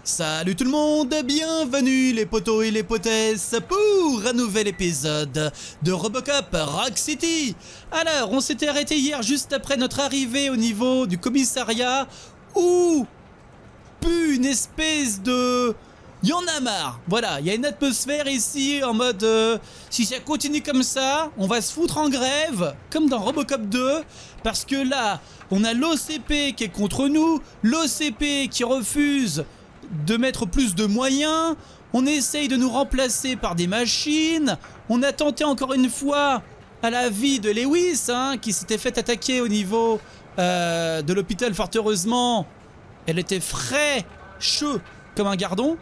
Salut tout le monde, bienvenue les potos et les potesses pour un nouvel épisode de Robocop Rock City. Alors, on s'était arrêté hier juste après notre arrivée au niveau du commissariat où pue une espèce de... Y'en a marre. Voilà, il y a une atmosphère ici en mode si ça continue comme ça, on va se foutre en grève comme dans Robocop 2 parce que là, on a l'OCP qui est contre nous, l'OCP qui refuse de mettre plus de moyens, on essaye de nous remplacer par des machines, on a tenté encore une fois à la vie de Lewis qui s'était fait attaquer au niveau de l'hôpital, fort heureusement elle était fraîche comme un gardon.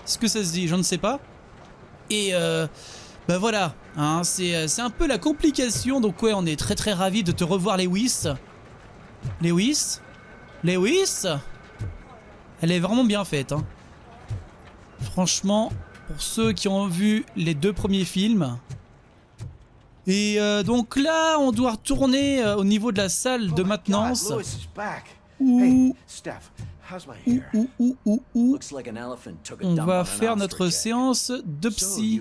Est-ce que ça se dit? Je ne sais pas. Et bah voilà, c'est un peu la complication. Donc ouais, on est très ravis de te revoir Lewis. Lewis, elle est vraiment bien faite. Franchement, pour ceux qui ont vu les 2 premiers films. Et donc là, on doit retourner au niveau de la salle de maintenance. Où on va faire notre séance de psy.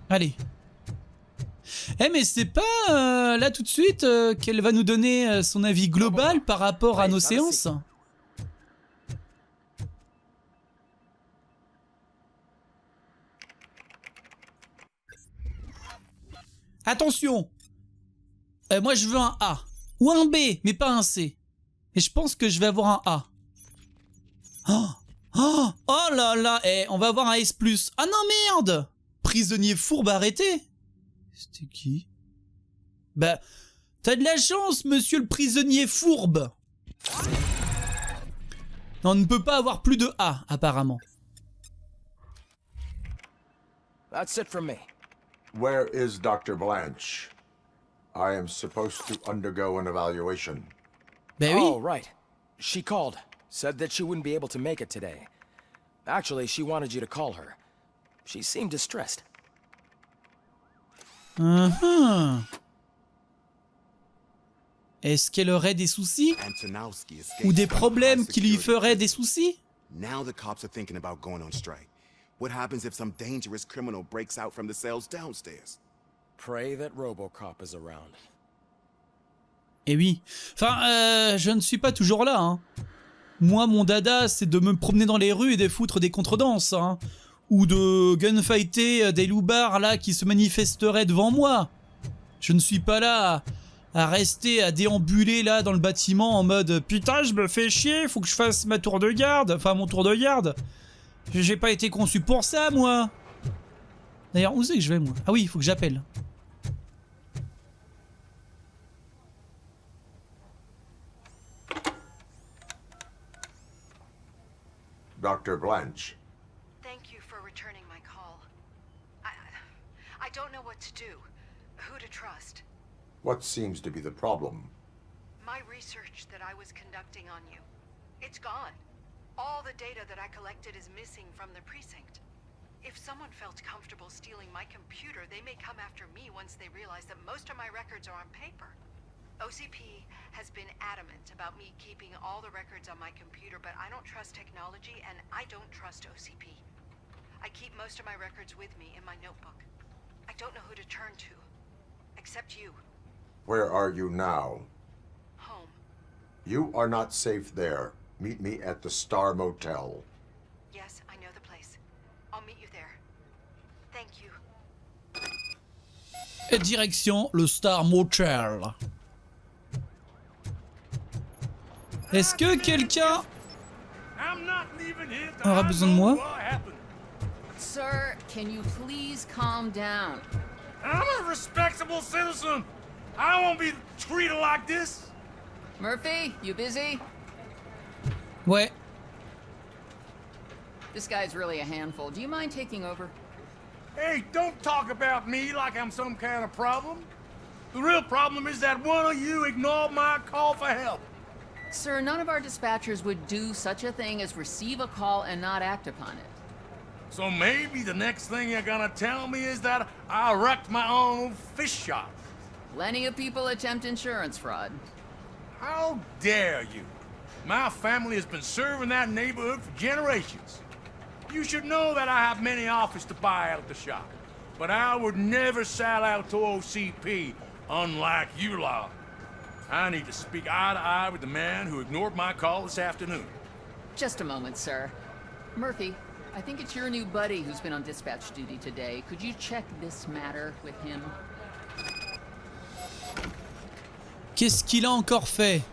Allez. Eh mais c'est pas là tout de suite qu'elle va nous donner son avis global par rapport à nos séances. Attention, moi je veux un A ou un B mais pas un C. Et je pense que je vais avoir un A. Oh là là, on va avoir un S+. Ah non merde, prisonnier fourbe arrêté. C'était qui? Bah, t'as de la chance, monsieur le prisonnier fourbe. Non, on ne peut pas avoir plus de A, apparemment. That's it from me. Where is Dr. Blanche? I am supposed to undergo an evaluation. Ben oui. Oh, right. She called. Said that she wouldn't be able to make it today. Actually, she wanted you to call her. She seemed distressed. Est-ce qu'elle aurait des soucis? Ou des problèmes qui lui feraient des soucis? Now the cops are thinking about going on strike. What happens if some dangerous criminal breaks out from the cells downstairs? Pray that Robocop is around. Eh oui. Enfin, je ne suis pas toujours là. Moi, mon dada, c'est de me promener dans les rues et de foutre des contredanses. Ou de gunfighter des loupards là qui se manifesteraient devant moi. Je ne suis pas là à rester, à déambuler là dans le bâtiment en mode putain je me fais chier, faut que je fasse ma tour de garde, enfin mon tour de garde. J'ai pas été conçu pour ça moi. D'ailleurs où c'est que je vais moi? Ah oui, il faut que j'appelle. Dr. Blanche. Returning my call. I don't know what to do. Who to trust. What seems to be the problem? My research that I was conducting on you. It's gone. All the data that I collected is missing from the precinct. If someone felt comfortable stealing my computer, they may come after me once they realize that most of my records are on paper. OCP has been adamant about me keeping all the records on my computer, but I don't trust technology and I don't trust OCP. I keep most of my records with me in my notebook. I don't know who to turn to, except you. Where are you now? Home. You are not safe there. Meet me at the Star Motel. Yes, I know the place. I'll meet you there. Thank you. Et direction le Star Motel. Est-ce que quelqu'un aura besoin de moi? Sir, can you please calm down? I'm a respectable citizen. I won't be treated like this. Murphy, you busy? Ouais. This guy's really a handful. Do you mind taking over? Hey, don't talk about me like I'm some kind of problem. The real problem is that one of you ignored my call for help. Sir, none of our dispatchers would do such a thing as receive a call and not act upon it. So maybe the next thing you're gonna tell me is that I wrecked my own fish shop. Plenty of people attempt insurance fraud. How dare you? My family has been serving that neighborhood for generations. You should know that I have many offers to buy out the shop. But I would never sell out to OCP, unlike you lot. I need to speak eye to eye with the man who ignored my call this afternoon. Just a moment, sir. Murphy, I think it's your new buddy who's been on dispatch duty today. Could you check this matter with him? Qu'est-ce qu'il a encore fait?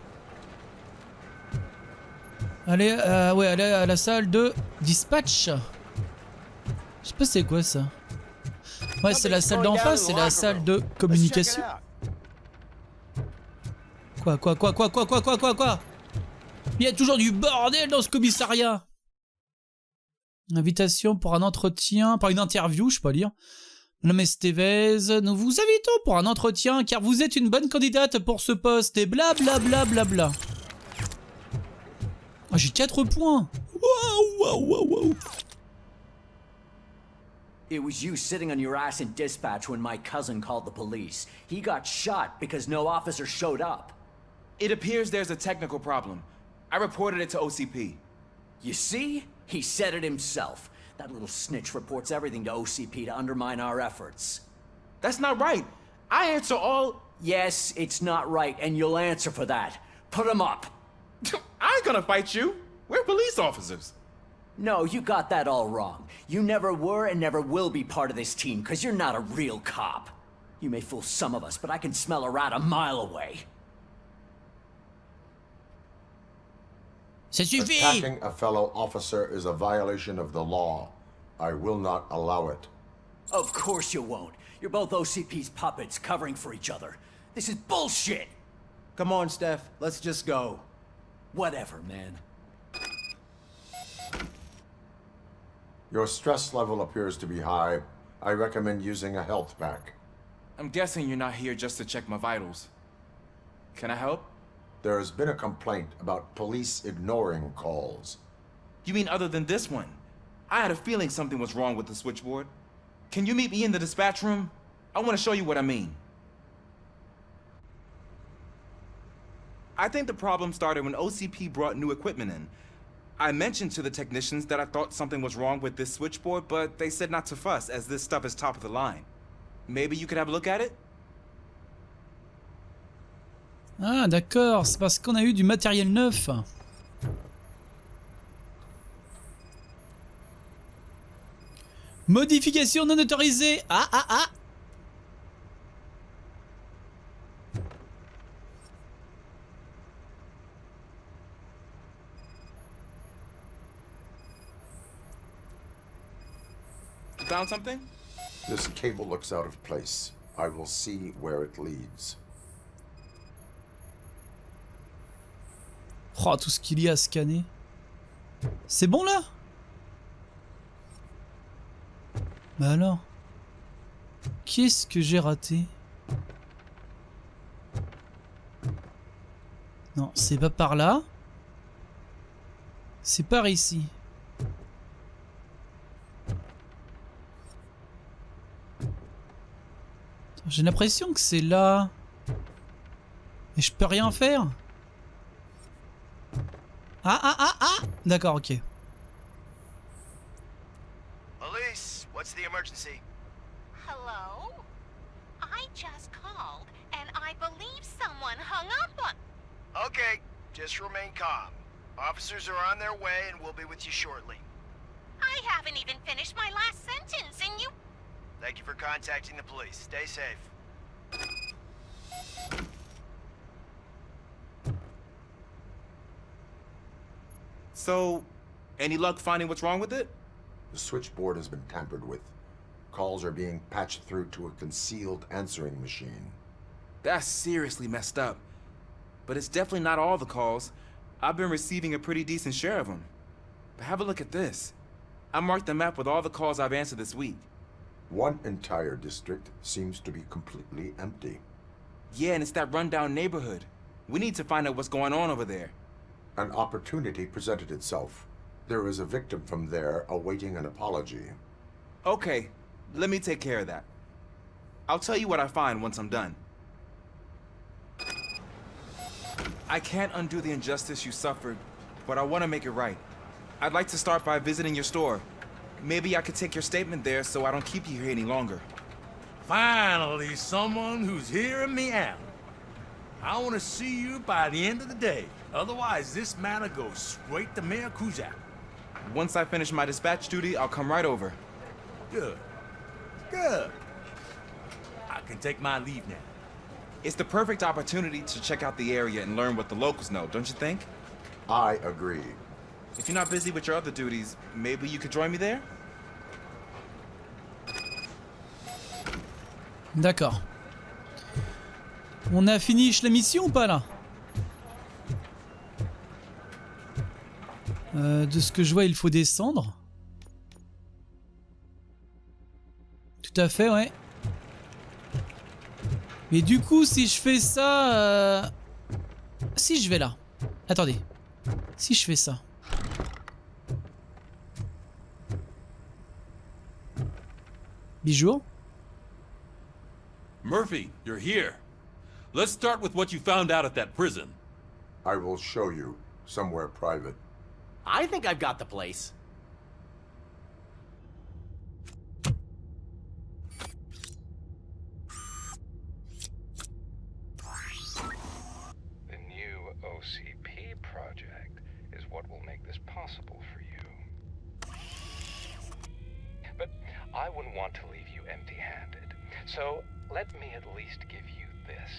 Allez, ouais, allez à la salle de dispatch. Je sais pas c'est quoi ça. Ouais, c'est la salle d'en face, c'est la salle de communication. Quoi? Il y a toujours du bordel dans ce commissariat. Invitation pour un entretien, par une interview, je sais pas lire. Madame Estevez, nous vous invitons pour un entretien car vous êtes une bonne candidate pour ce poste et blablabla. Oh, j'ai 4 points. Waouh. It was you sitting on your ass in dispatch when my cousin called the police. He got shot because no officer showed up. It appears there's a technical problem. I reported it to OCP. You see? He said it himself. That little snitch reports everything to OCP to undermine our efforts. That's not right. I answer all... Yes, it's not right, and you'll answer for that. Put him up. I ain't gonna fight you. We're police officers. No, you got that all wrong. You never were and never will be part of this team, because you're not a real cop. You may fool some of us, but I can smell a rat a mile away. Ça suffit! Attacking a fellow officer is a violation of the law. I will not allow it. Of course you won't. You're both OCP's puppets covering for each other. This is bullshit! Come on, Steph. Let's just go. Whatever, man. Your stress level appears to be high. I recommend using a health pack. I'm guessing you're not here just to check my vitals. Can I help? There has been a complaint about police ignoring calls. You mean other than this one? I had a feeling something was wrong with the switchboard. Can you meet me in the dispatch room? I want to show you what I mean. I think the problem started when OCP brought new equipment in. I mentioned to the technicians that I thought something was wrong with this switchboard, but they said not to fuss, as this stuff is top of the line. Maybe you could have a look at it? Ah d'accord, c'est parce qu'on a eu du matériel neuf. Modification non autorisée. Ah. Found something? This cable looks out of place. I will see where it leads. Oh, tout ce qu'il y a à scanner. C'est bon là? Bah alors? Qu'est-ce que j'ai raté? Non, c'est pas par là. C'est par ici. J'ai l'impression que c'est là. Et je peux rien faire. Ah. D'accord, ok. Police, what's the emergency? Hello? I just called, and I believe someone hung up on... Okay, just remain calm. Officers are on their way and we'll be with you shortly. I haven't even finished my last sentence, and you... Thank you for contacting the police. Stay safe. So, any luck finding what's wrong with it? The switchboard has been tampered with. Calls are being patched through to a concealed answering machine. That's seriously messed up. But it's definitely not all the calls. I've been receiving a pretty decent share of them. But have a look at this. I marked the map with all the calls I've answered this week. One entire district seems to be completely empty. Yeah, and it's that rundown neighborhood. We need to find out what's going on over there. An opportunity presented itself. There is a victim from there awaiting an apology. Okay, let me take care of that. I'll tell you what I find once I'm done. I can't undo the injustice you suffered, but I want to make it right. I'd like to start by visiting your store. Maybe I could take your statement there so I don't keep you here any longer. Finally, someone who's hearing me out. I want to see you by the end of the day. Otherwise, this matter goes straight to Mayor Kuzak. Once I finish my dispatch duty, I'll come right over. Good. Good. I can take my leave now. It's the perfect opportunity to check out the area and learn what the locals know, don't you think? I agree. If you're not busy with your other duties, maybe you could join me there? D'accord. On a fini la mission ou pas là? De ce que je vois, il faut descendre. Tout à fait, ouais. Mais du coup, si je fais ça... Si je vais là. Attendez. Si je fais ça. Bijou. Murphy, you're here. Let's start with what you found out at that prison. I will show you somewhere private. I think I've got the place. The new OCP project is what will make this possible for you. But I wouldn't want to leave you empty-handed, so let me at least give you this.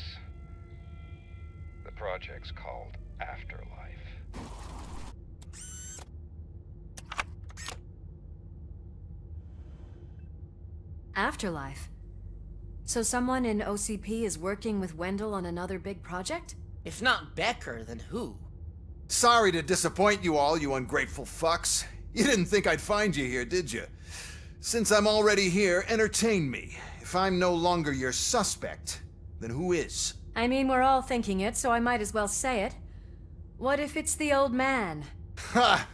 The project's called Afterlife. Afterlife? So someone in OCP is working with Wendell on another big project? If not Becker, then who? Sorry to disappoint you all, you ungrateful fucks. You didn't think I'd find you here, did you? Since I'm already here, entertain me. If I'm no longer your suspect, then who is? I mean, we're all thinking it, so I might as well say it. What if it's the old man? Ha!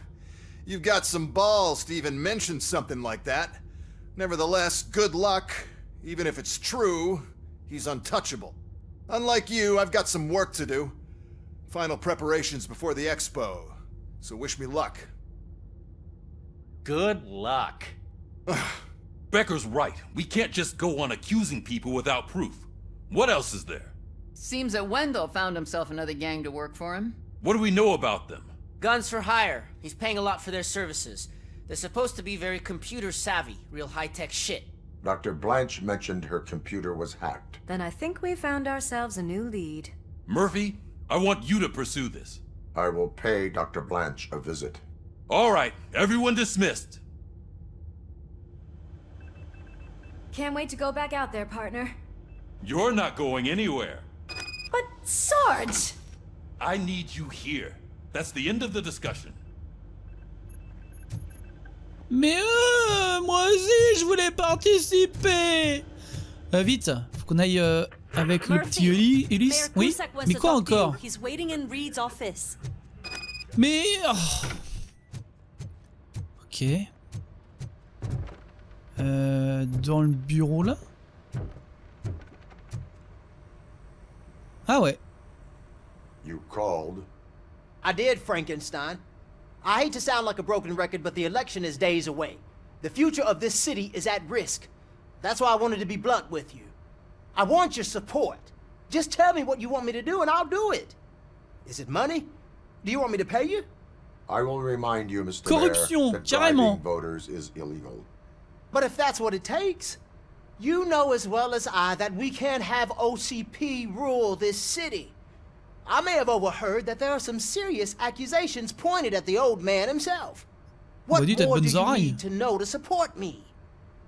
You've got some balls to even mention something like that. Nevertheless, good luck. Even if it's true, he's untouchable. Unlike you, I've got some work to do. Final preparations before the expo. So wish me luck. Good luck. Becker's right. We can't just go on accusing people without proof. What else is there? Seems that Wendell found himself another gang to work for him. What do we know about them? Guns for hire. He's paying a lot for their services. They're supposed to be very computer savvy, real high-tech shit. Dr. Blanche mentioned her computer was hacked. Then I think we found ourselves a new lead. Murphy, I want you to pursue this. I will pay Dr. Blanche a visit. All right, everyone dismissed. Can't wait to go back out there, partner. You're not going anywhere. But, Sarge! I need you here. That's the end of the discussion. Mais moi aussi je voulais participer. Vite, faut qu'on aille avec le petit Ulysse. Oui, mais quoi encore? Mais... Oh. Ok. Dans le bureau là? Ah ouais. You called? I did, Frankenstein. I hate to sound like a broken record, but the election is days away. The future of this city is at risk. That's why I wanted to be blunt with you. I want your support. Just tell me what you want me to do and I'll do it. Is it money? Do you want me to pay you? I will remind you, Mr. Corruption, Mayor, that carrément. bribing voters is illegal. But if that's what it takes, you know as well as I that we can't have OCP rule this city. I may have overheard that there are some serious accusations pointed at the old man himself. What more do you need to know to support me?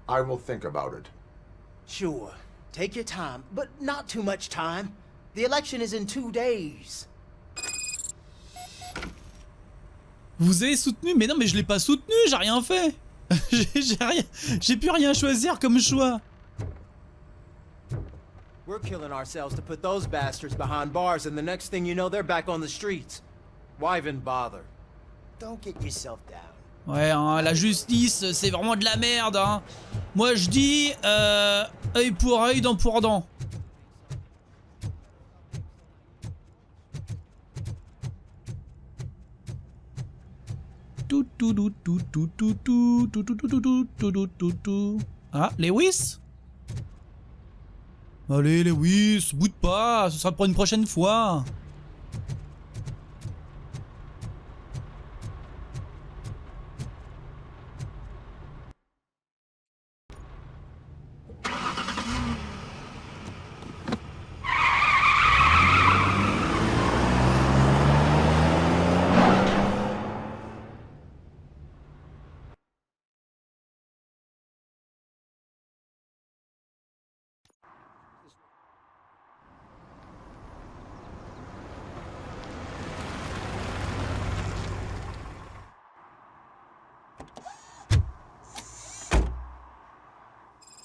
I will think about it. Sure. Take your time, but not too much time. The election is in 2 days. Vous avez soutenu? Mais non, mais je l'ai pas soutenu, j'ai rien fait. J'ai pu rien choisir comme choix. We're killing ourselves to put those bastards behind bars, and the next thing you know, they're back on the streets. Why even bother? Don't get yourself down. Ouais, hein, la justice, c'est vraiment de la merde, hein. Moi, je dis, œil pour œil, dent pour dent. Ah, Lewis? Allez, Lewis, boude pas, ce sera pour une prochaine fois.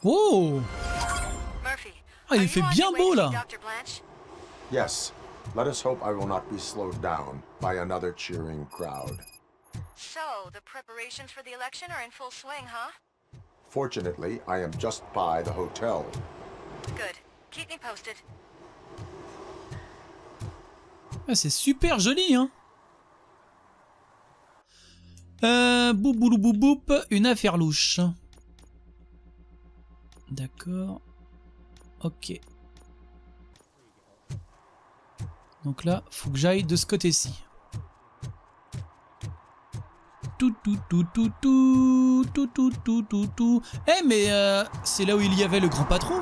Oh! Ah, il fait bien beau là! Yes. Let us hope I will not be slowed down by another cheering crowd. So, the preparations for the election are in full swing, huh? Fortunately, I am just by the hotel. Good. Keep me posted. Ah, c'est super joli, hein! Boubouloubouboup, une affaire louche. D'accord. Ok. Donc là, faut que j'aille de ce côté-ci. Tout. Eh mais c'est là où il y avait le grand patron.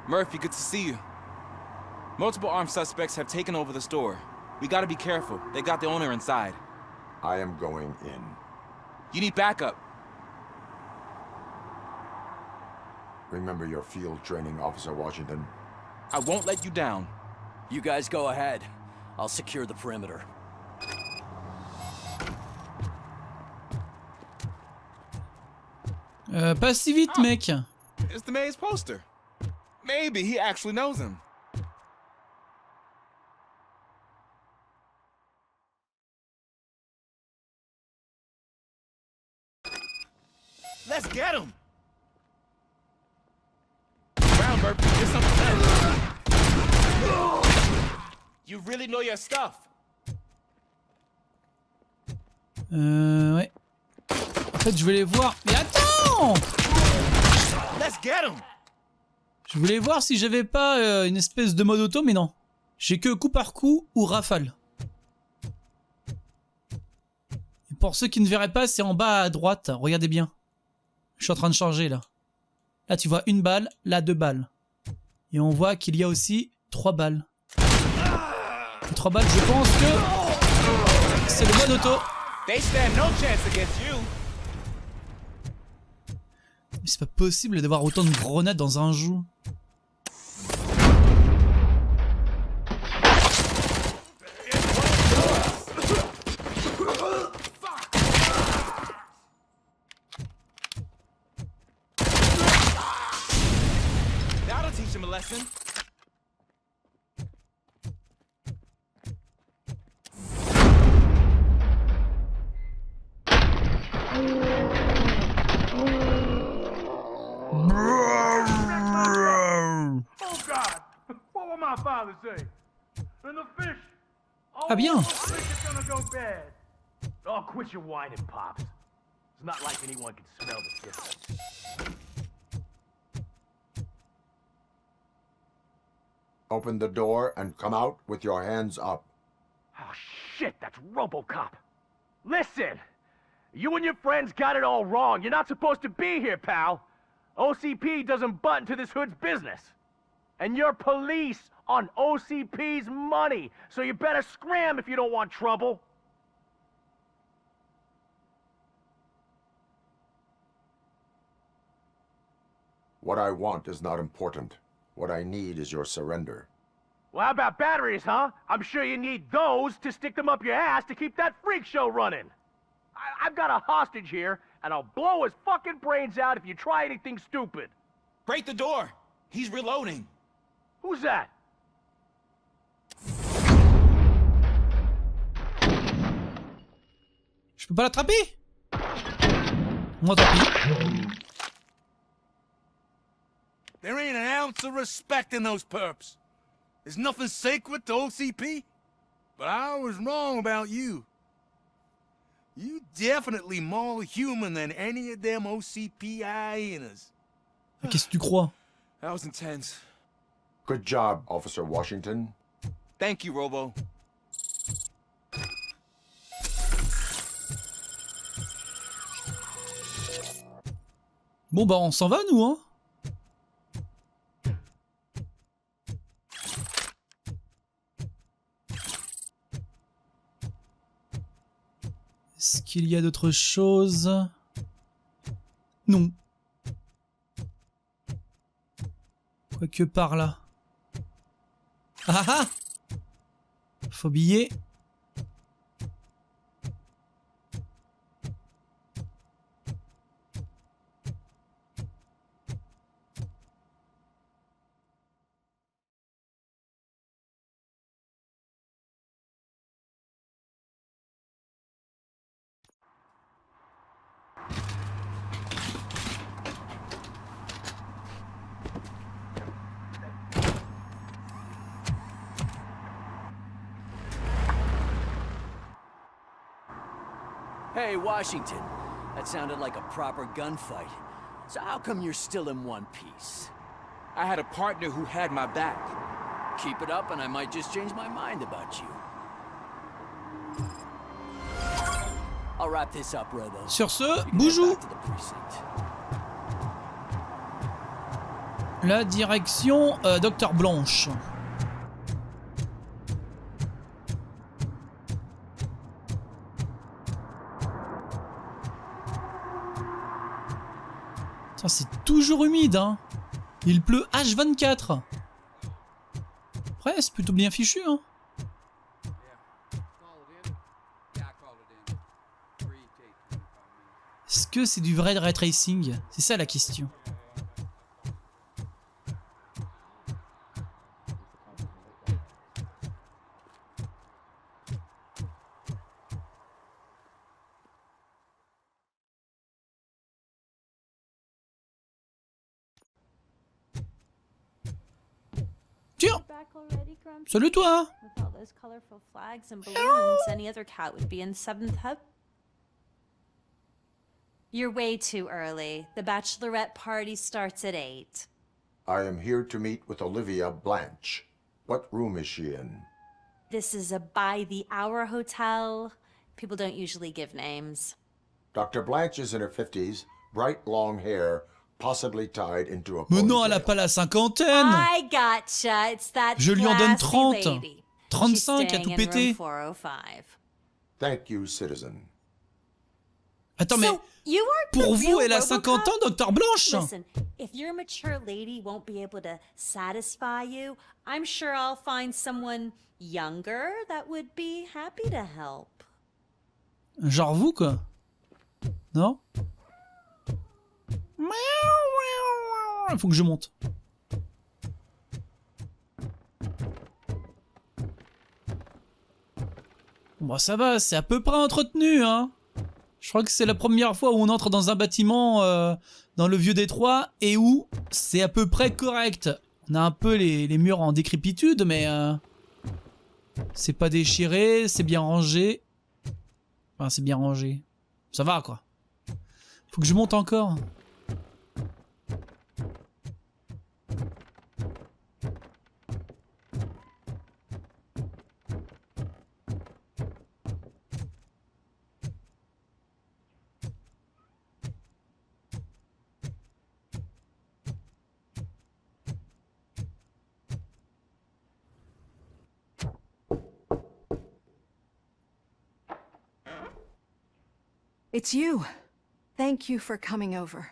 Murphy, good to see you. Multiple armed suspects have taken over the store. We gotta be careful. They got the owner inside. I am going in. You need backup. Remember your field training, Officer Washington. I won't let you down. You guys go ahead. I'll secure the perimeter. Pas si vite, mec. It's the mayor's poster. Maybe he actually knows him. Let's get him! Round, Murphy, get something else. You really know your stuff. Ouais. En fait, je voulais voir... Mais attends! Let's get him! Je voulais voir si j'avais pas une espèce de mode auto, mais non. J'ai que coup par coup ou rafale. Et pour ceux qui ne verraient pas, c'est en bas à droite. Regardez bien. Je suis en train de changer là. Là, tu vois une balle, là 2 balles. Et on voit qu'il y a aussi 3 balles. Les 3 balles, je pense que c'est le mode auto. They stand no chance against you. Mais c'est pas possible d'avoir autant de grenades dans un jeu. That'll teach him a lesson. Ah bien. Oh, quit your whining, Pops. It's not like anyone can smell the difference. Open the door and come out with your hands up. Oh, shit, that's Robocop. Listen, you and your friends got it all wrong. You're not supposed to be here, pal. OCP doesn't butt into this hood's business. And you're police on OCP's money, so you better scram if you don't want trouble. What I want is not important. What I need is your surrender. Well, how about batteries, huh? I'm sure you need those to stick them up your ass to keep that freak show running. I've got a hostage here, and I'll blow his fucking brains out if you try anything stupid. Break the door. He's reloading. Who's that? Je peux pas l'attraper? Moi, tant pis. There ain't an ounce of respect in those perps. There's nothing sacred to OCP. But I was wrong about you. You definitely more human than any of them OCP hyenas. Qu'est-ce que tu crois? That was intense. Good job, Officer Washington. Thank you, Robo. Bon bah on s'en va nous hein. Est-ce qu'il y a d'autres choses? Non. Quoique par là. Ah ah! Faut billet. Hey, Washington. That sounded like a proper gunfight. So how come you're still in one piece? I had a partner who had my back. Keep it up and I might just change my mind about you. I'll wrap this up, Robo. Sur ce, boujou. La direction Dr Blanche. C'est toujours humide, hein. Il pleut H24. Après, c'est plutôt bien fichu, hein. Est-ce que c'est du vrai ray tracing? C'est ça la question. Tiens! Salut toi! With all those colorful flags and balloons, any other cat would be in 7th Hub. You're way too early. The bachelorette party starts at 8. I am here to meet with Olivia Blanche. What room is she in? This is a by-the-hour hotel. People don't usually give names. Dr. Blanche is in her 50s, bright long hair, possibly tied into a Mais non, ponytail. elle a pas la cinquantaine. I gotcha. It's that Je lui en donne classy 30. lady. 35 à She's tout staying in péter. room 405. Thank you, citizen. Attends, mais You are pour the vous, real elle a Robocop? 50 ans, Docteur Blanche. Listen, if your mature lady won't be able to satisfy you, I'm sure I'll find someone younger that would be happy to help. Genre vous, quoi. Non? Il faut que je monte. Bon, ça va, c'est à peu près entretenu, hein. Je crois que c'est la première fois où on entre dans un bâtiment dans le vieux Détroit et où c'est à peu près correct. On a un peu les murs en décrépitude, mais c'est pas déchiré, c'est bien rangé. Enfin, c'est bien rangé. Ça va, quoi. Faut que je monte encore. It's you. Thank you for coming over.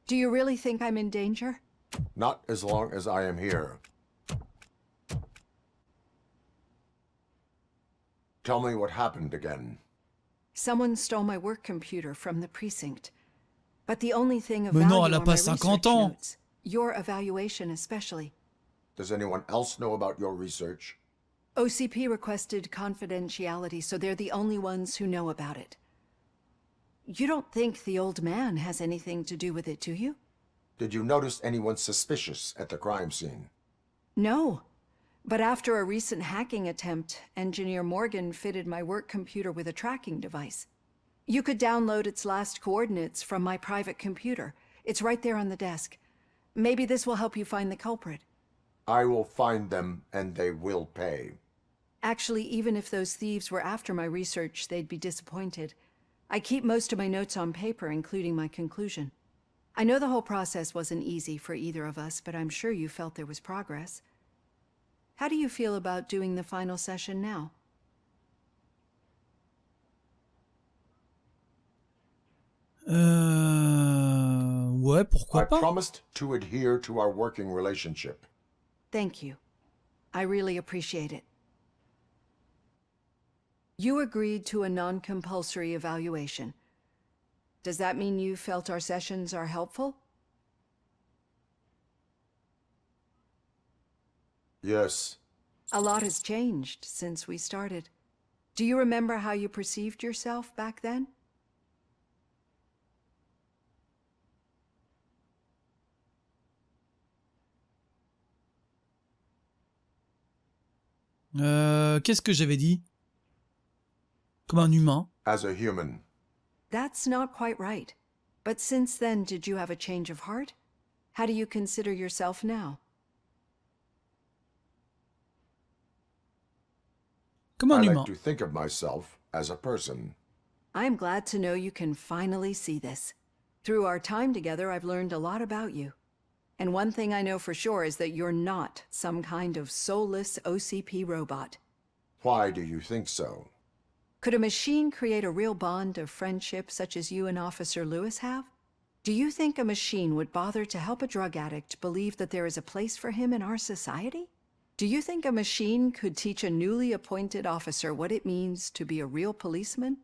Do you really think I'm in danger? Not as long as I am here. Tell me what happened again. Someone stole my work computer from the precinct. But the only thing of Mais value non, elle a are my pas research 50 ans. notes. Your evaluation especially. Does anyone else know about your research? OCP requested confidentiality, so they're the only ones who know about it. You don't think the old man has anything to do with it, do you? Did you notice anyone suspicious at the crime scene? No. But after a recent hacking attempt, Engineer Morgan fitted my work computer with a tracking device. You could download its last coordinates from my private computer. It's right there on the desk. Maybe this will help you find the culprit. I will find them, and they will pay. Actually, even if those thieves were after my research, they'd be disappointed. I keep most of my notes on paper, including my conclusion. I know the whole process wasn't easy for either of us, but I'm sure you felt there was progress. How do you feel about doing the final session now? Ouais, pourquoi pas? I promised to adhere to our working relationship. Thank you. I really appreciate it. You agreed to a non-compulsory evaluation. Does that mean you felt our sessions are helpful? Yes. A lot has changed since we started. Do you remember how you perceived yourself back then? Qu'est-ce que j'avais dit? Comme un humain. As a human. That's not quite right. But since then, did you have a change of heart? How do you consider yourself now? Comme un I humain. like to think of myself as a person. I'm glad to know you can finally see this. Through our time together, I've learned a lot about you. And one thing I know for sure is that you're not some kind of soulless OCP robot. Why do you think so? Could a machine create a real bond of friendship such as you and Officer Lewis have? Do you think a machine would bother to help a drug addict believe that there is a place for him in our society? Do you think a machine could teach a newly appointed officer what it means to be a real policeman?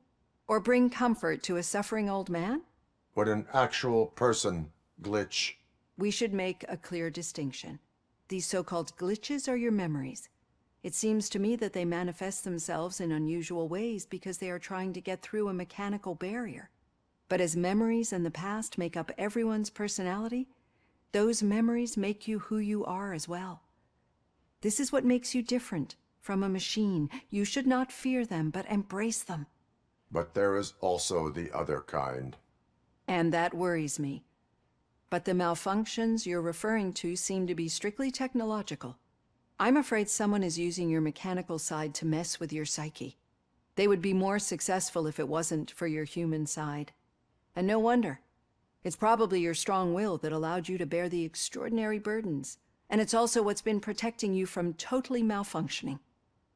Or bring comfort to a suffering old man? Would an actual person glitch? We should make a clear distinction. These so-called glitches are your memories. It seems to me that they manifest themselves in unusual ways because they are trying to get through a mechanical barrier. But as memories in the past make up everyone's personality, those memories make you who you are as well. This is what makes you different from a machine. You should not fear them, but embrace them. But there is also the other kind. And that worries me. But the malfunctions you're referring to seem to be strictly technological. I'm afraid someone is using your mechanical side to mess with your psyche. They would be more successful if it wasn't for your human side. And no wonder. It's probably your strong will that allowed you to bear the extraordinary burdens. And it's also what's been protecting you from totally malfunctioning.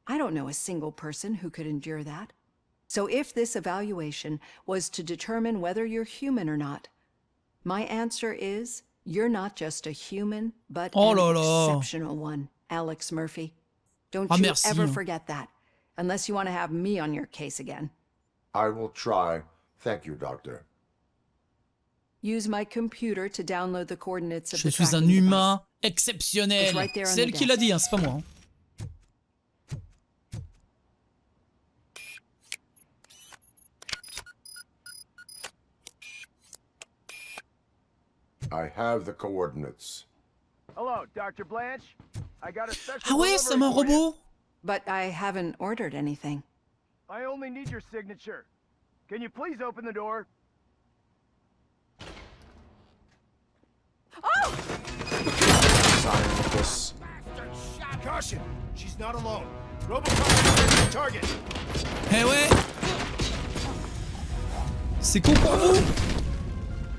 I don't know a single person who could endure that. So if this evaluation was to determine whether you're human or not, my answer is, you're not just a human, but an exceptional one, Alex Murphy. Don't you ever forget that, unless you want to have me on your case again. I will try. Thank you, Doctor. Use my computer to download the coordinates of Je suis un humain exceptionnel. C'est elle qui l'a dit, hein, c'est pas moi. I have the coordinates. Hello, Dr. Blanche. I got a special Ah ouais, c'est un robot. But I haven't ordered anything. I only need your signature. Can you please open the door? Oh! Sign this. Caution! She's not alone. Robocop is target. Eh ouais. C'est con pour vous.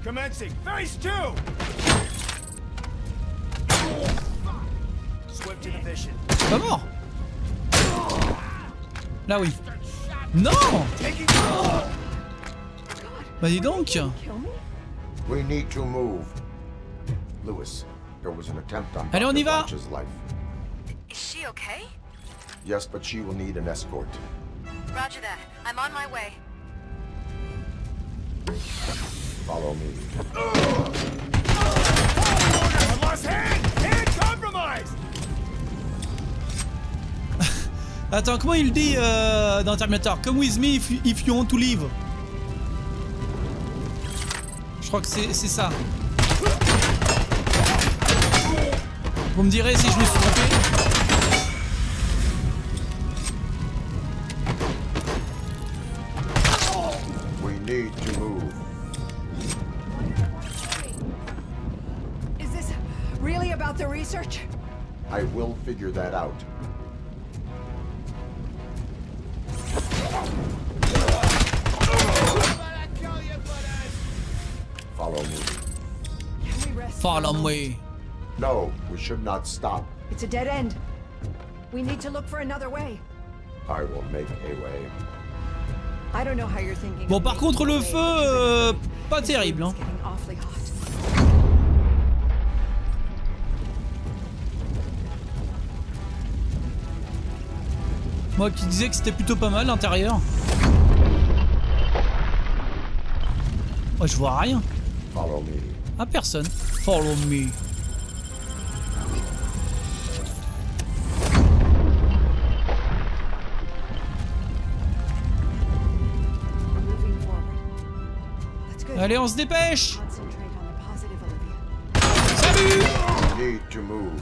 Commencing. Phase 2! Swift inhibition. Pas mort. Là oui. Non. Bah dis donc. We need to move. Lewis, there was an attempt on Allez, on y va. Blanche's life. Is she okay? Yes, but she will need an escort. Roger that. I'm on my way. Follow me. I lost hand! Hand compromised! Attends, comment il dit dans Terminator? Come with me if you want to live. Je crois que c'est ça. Vous me direz si je me suis trompé. We need to move. Is this really about the research? I will figure that out. Follow me. Can we rest? Follow me. No, we should not stop. It's a dead end. We need to look for another way. I will make a way. I don't know how you're thinking. Bon, par contre, le feu, pas terrible, hein. Moi qui disais que c'était plutôt pas mal l'intérieur. Oh, je vois rien. Follow me. Ah, personne. Follow me. Allez, on se dépêche. Salut. We need to move.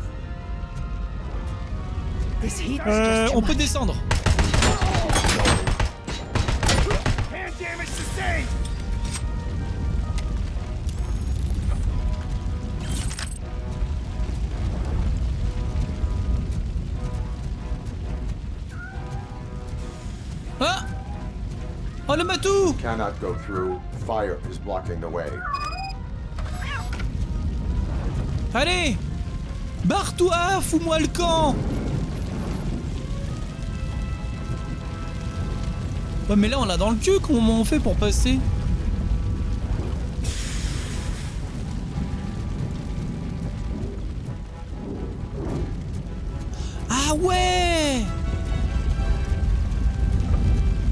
On peut descendre. Hand damage sustained. Ah! Oh, le matou! Cannot go through. Fire is blocking the way. Allez! Barre-toi! Fous-moi le camp! Ouais, mais là, on l'a dans le cul. Comment on fait pour passer? Ah ouais!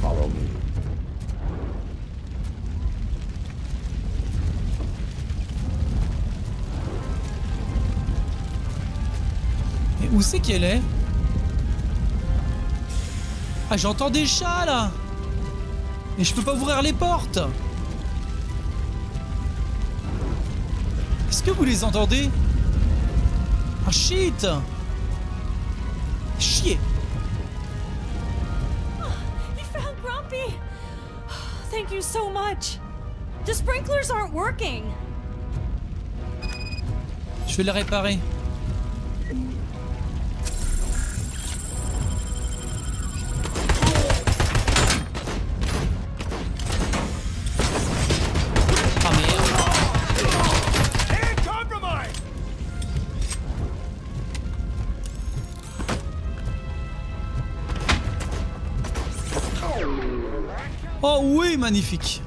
Follow me. Mais où c'est qu'elle est? Ah, j'entends des chats là! Et je peux pas ouvrir les portes! Est-ce que vous les entendez? Ah shit! Chier! You found Grumpy! Thank you so much. The sprinklers aren't working. Je vais le réparer. Ah merde. And compromise. Oh oui, magnifique.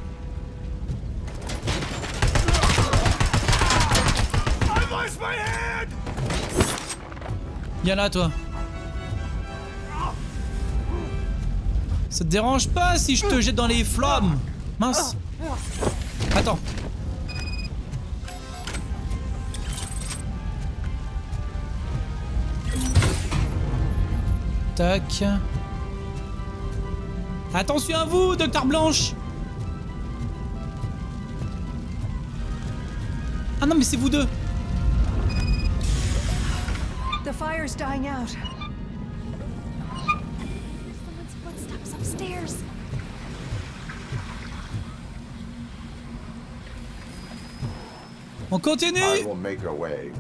I lost my hand. Viens là, toi. Ça te dérange pas si je te jette dans les flammes? Mince. Attends. Tac. Attention à vous, docteur Blanche. Ah non, mais c'est vous deux. The fire's dying out. Someone's footsteps upstairs. On continue. I will make a way.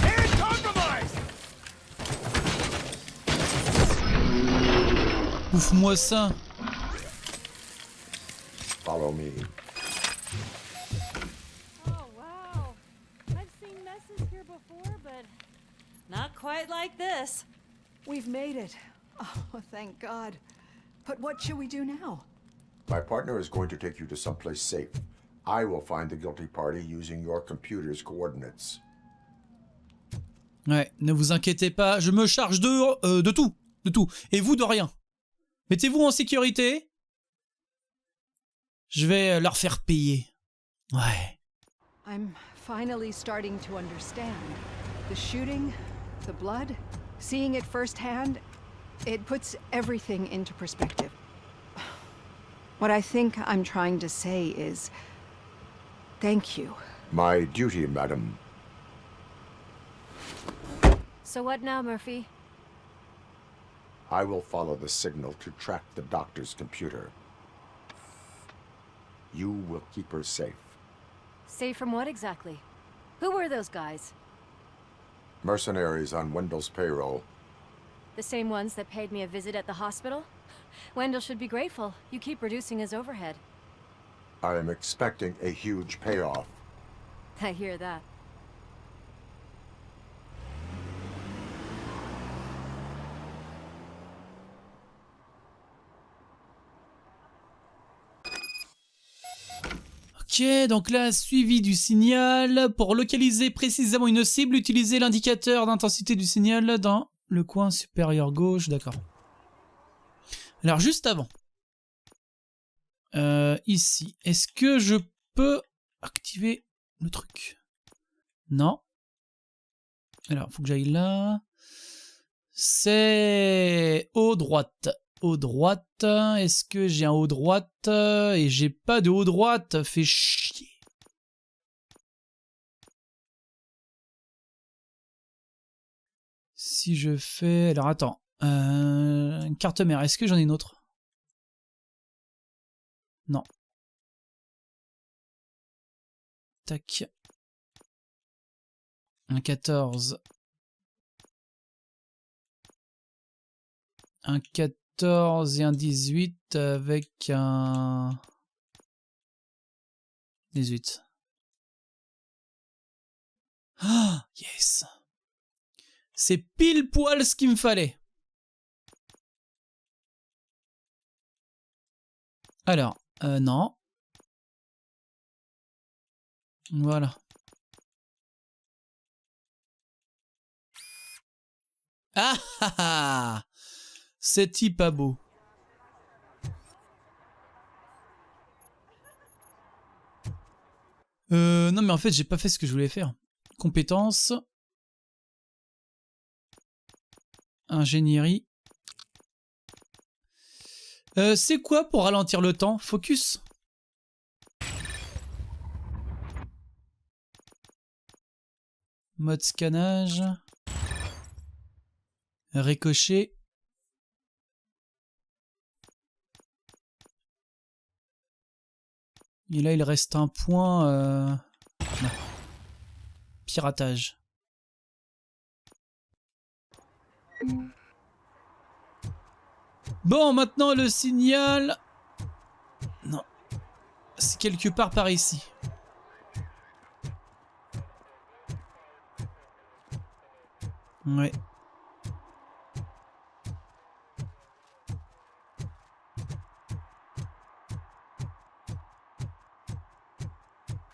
And compromise. Ouvre-moi ça. Follow me. Oh wow. I've seen messes here before, but not quite like this. We've made it. Oh, thank God. But what should we do now? My partner is going to take you to someplace safe. I will find the guilty party using your computer's coordinates. Ouais, ne vous inquiétez pas, je me charge de tout, et vous de rien. Mettez-vous en sécurité. Je vais leur faire payer. Ouais. I'm finally starting to understand. The shooting, the blood, seeing it firsthand, it puts everything into perspective. What I think I'm trying to say is, thank you. My duty, madam. So what now, Murphy? I will follow the signal to track the doctor's computer. You will keep her safe. Safe from what exactly? Who were those guys? Mercenaries on Wendell's payroll. The same ones that paid me a visit at the hospital? Wendell should be grateful. You keep reducing his overhead. I am expecting a huge payoff. I hear that. Ok, donc là, suivi du signal. Pour localiser précisément une cible, utilisez l'indicateur d'intensité du signal dans le coin supérieur gauche, d'accord. Alors, juste avant. Ici, est-ce que je peux activer le truc? Non. Alors, il faut que j'aille là. C'est haut droite. Haut droite. Est-ce que j'ai un haut droite? Et j'ai pas de haut droite. Fait chier. Si je fais... Alors, attends. Carte mère. Est-ce que j'en ai une autre? Non. Tac. Un 14. Un 14 et un 18 avec un 18. Ah, yes. C'est pile poil ce qu'il me fallait. Alors, non. Voilà. Ah ah ah! C'est type pas beau. Non mais en fait j'ai pas fait ce que je voulais faire. Compétences. Ingénierie. C'est quoi pour ralentir le temps? Focus. Mode scannage. Ricochet. Et là il reste un point. Non. Piratage. Bon, maintenant le signal... Non. C'est quelque part par ici. Ouais.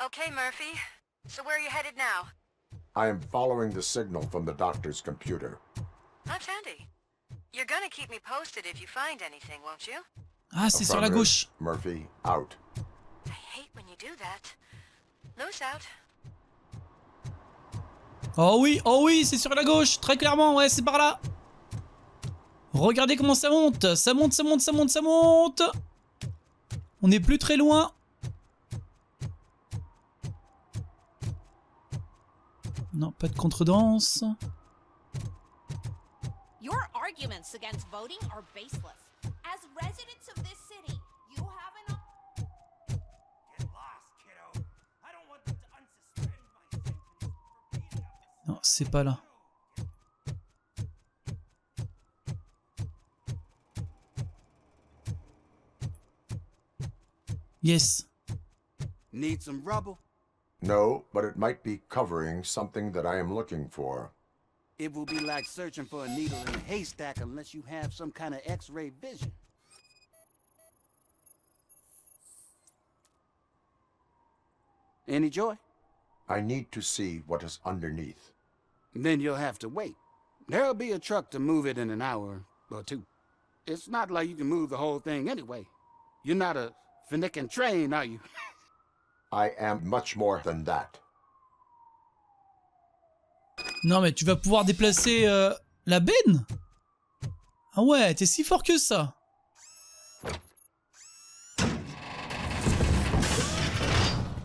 Okay, Murphy. So where are you headed now? I am following the signal from the doctor's computer. That's handy. You're gonna keep me posted if you find anything, won't you? Ah, c'est sur la gauche. Murphy, out. I hate when you do that. Loose out. Oh oui, c'est sur la gauche, très clairement, ouais, c'est par là. Regardez comment ça monte, ça monte, ça monte, ça monte, ça monte. On n'est plus très loin. Non, pas de contredanse. Your arguments against voting are baseless. As residents of this city, you have enough. Get lost, kiddo. I don't want them to unsuspend my sentence for beating up. Non, c'est pas là. Yes. Need some rubble? No, but it might be covering something that I am looking for. It will be like searching for a needle in a haystack unless you have some kind of X-ray vision. Any joy? I need to see what is underneath. Then you'll have to wait. There'll be a truck to move it in an hour or two. It's not like you can move the whole thing anyway. You're not a finicking train, are you? I am much more than that. Non mais tu vas pouvoir déplacer la benne? Ah ouais, t'es si fort que ça.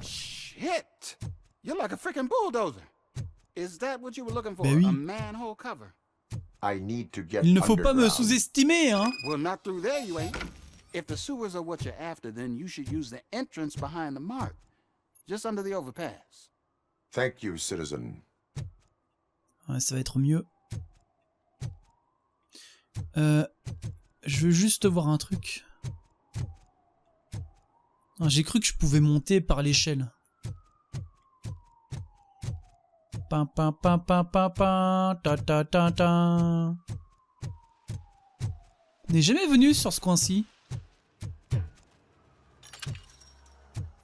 Shit! You're like a freaking bulldozer. Is that what you were looking for? Ben oui. A manhole cover? I need to get Il ne faut pas me underground. sous-estimer, hein. Well, not through there, you ain't. If the sewers are what you're after, then you should use the entrance behind the mark. Just under the overpass. Thank you, citizen. Ouais, ça va être mieux. Je veux juste voir un truc. J'ai cru que je pouvais monter par l'échelle. Pam pam pam pam pam pam ta ta ta ta. On n'est jamais venu sur ce coin-ci.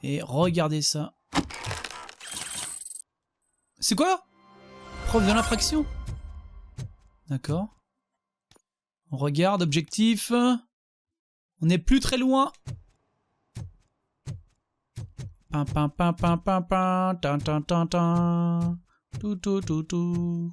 Et regardez ça. C'est quoi? Preuve de l'infraction. D'accord. On regarde, objectif. On n'est plus très loin. Pam pam pam pam pam pam tan tan tan tan. Tout tout tout tout.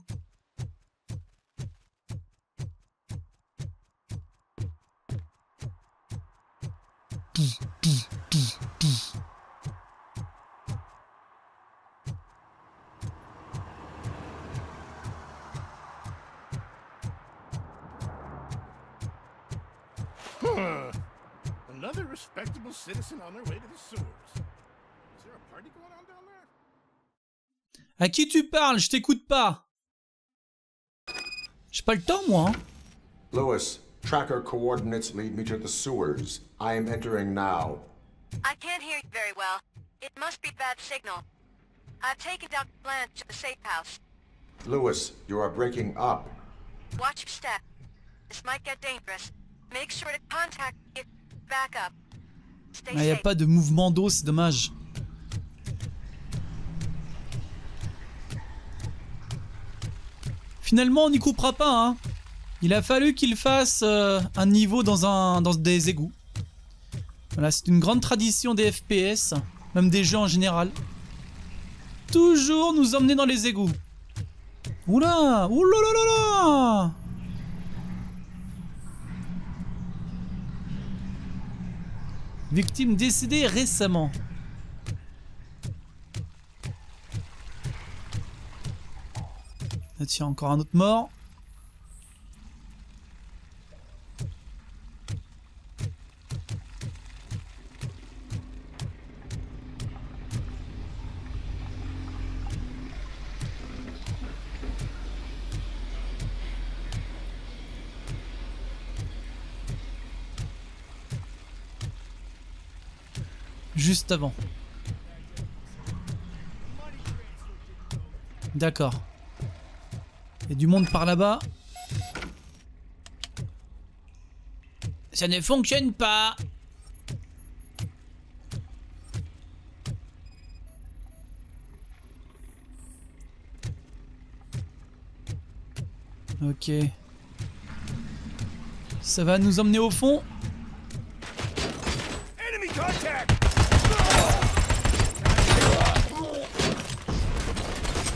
Another respectable citizen on their way to the sewers. Is there a party going on down there? À qui tu parles? Je t'écoute pas. J'ai pas le temps, moi. Hein. Lewis, tracker coordinates lead me to the sewers. I am entering now. I can't hear you very well. It must be bad signal. I've taken Dr. Blanche to the safe house. Lewis, you are breaking up. Watch your step. This might get dangerous. Make sure to contact your backup. Stay Ah, y a safe. pas de mouvement d'eau, c'est dommage. Finalement, on n'y coupera pas, hein. Il a fallu qu'il fasse un niveau dans des égouts. Voilà, c'est une grande tradition des FPS, même des jeux en général. Toujours nous emmener dans les égouts. Oula, oulala. Victime décédée récemment. Là, tiens, encore un autre mort. Juste avant. D'accord. Il y a du monde par là-bas. Ça ne fonctionne pas. Ok. Ça va nous emmener au fond. Enemy contact!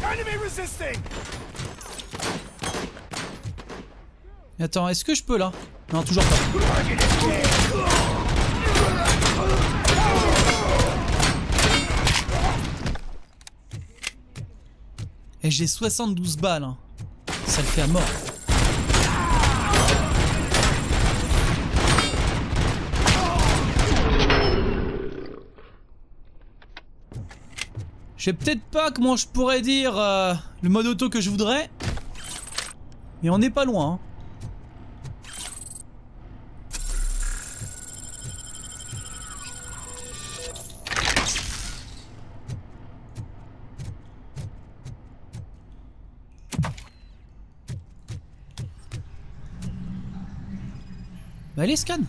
Enemy resisting! Attends, est-ce que je peux là? Non, toujours pas. Et j'ai 72 balles. Hein. Ça le fait à mort. Je sais peut-être pas comment je pourrais dire le mode auto que je voudrais. Mais on n'est pas loin. Hein. Bah allez, scan.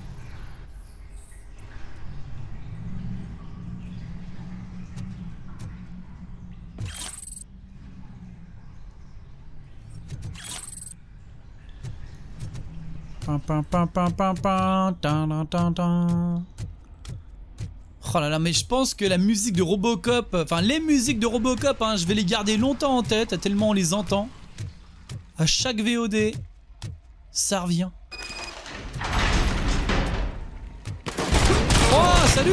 Pam pam pam pam pam pam tan tan tan. Oh là là, mais je pense que la musique de Robocop, enfin les musiques de Robocop, hein, je vais les garder longtemps en tête, tellement on les entend. À chaque VOD, ça revient. Oh, salut!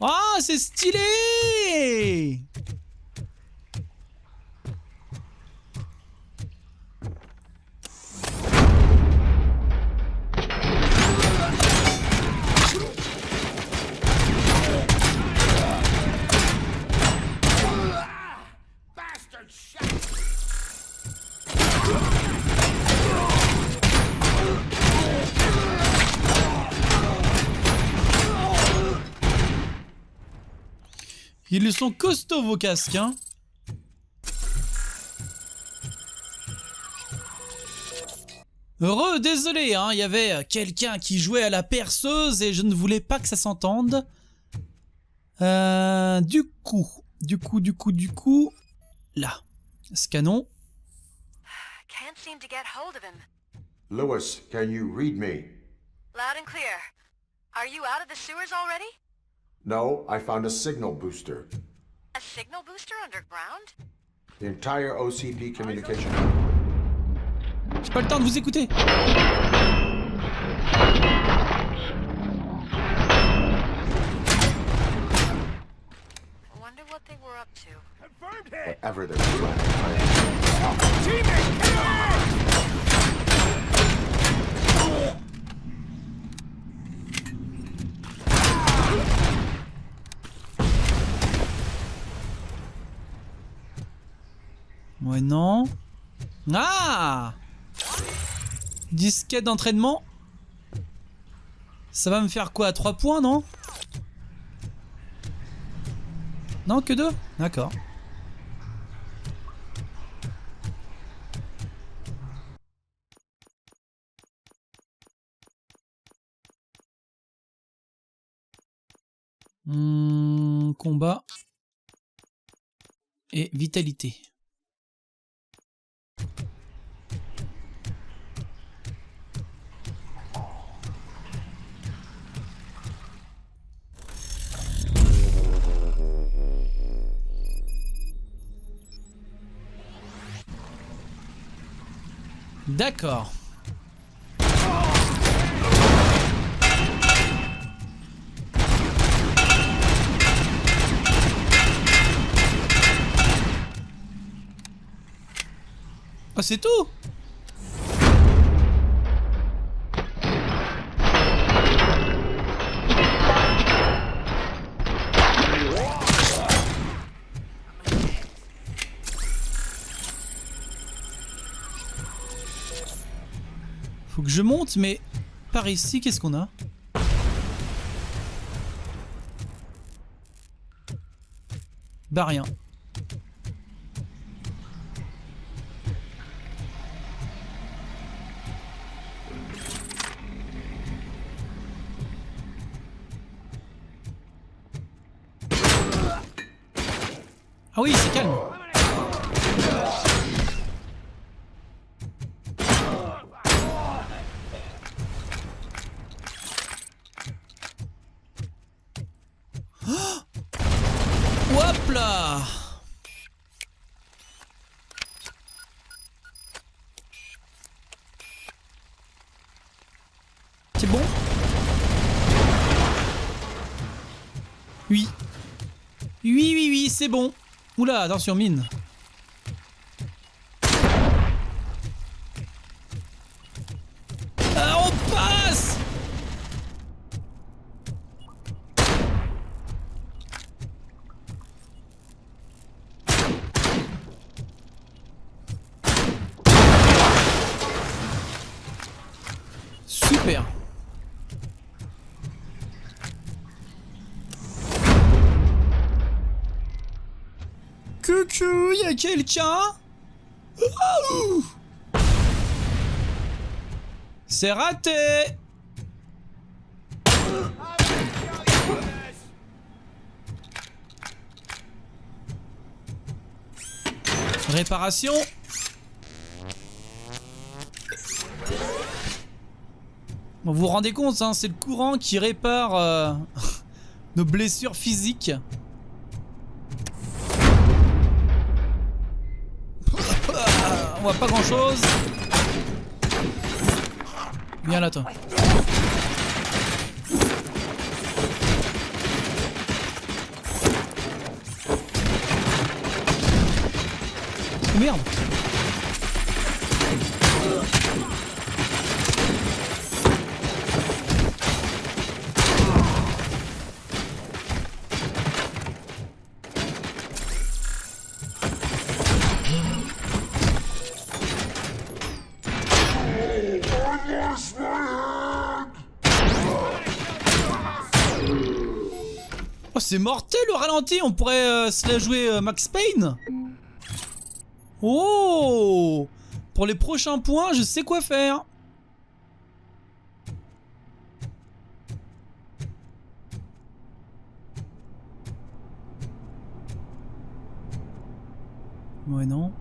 Ah, c'est stylé! Ils sont costauds vos casques, hein. Désolé, hein, il y avait quelqu'un qui jouait à la perceuse et je ne voulais pas que ça s'entende. Du coup, là, scannons. Can't seem to get hold of him. Lewis, can you read me? Loud and clear. Are you out of the sewers already? No, I found a signal booster. A signal booster underground? The entire OCP communication. J'ai pas le temps de vous écouter. I wonder what they were up to. Confirmed hit! Whatever they're planning. Teammate, get on! Ouais, non. Ah! Disquette d'entraînement. Ça va me faire quoi? 3 points, non? Non, que 2? D'accord. Combat. Et vitalité. D'accord. Oh, c'est tout? Faut que je monte, mais par ici, qu'est-ce qu'on a? Bah rien. Ah oui, c'est calme. Oh, hop là. C'est bon? Oui. Oui, c'est bon. Oula, attention, mine. Ah, on passe! Super. Coucou, y'a quelqu'un? Oh, c'est raté. Réparation. Bon, vous vous rendez compte, hein, c'est le courant qui répare nos blessures physiques. On voit pas grand chose. Viens là toi. Oh merde. Oh, c'est mortel le ralenti, on pourrait se la jouer Max Payne. Oh, pour les prochains points, je sais quoi faire. Ouais, non.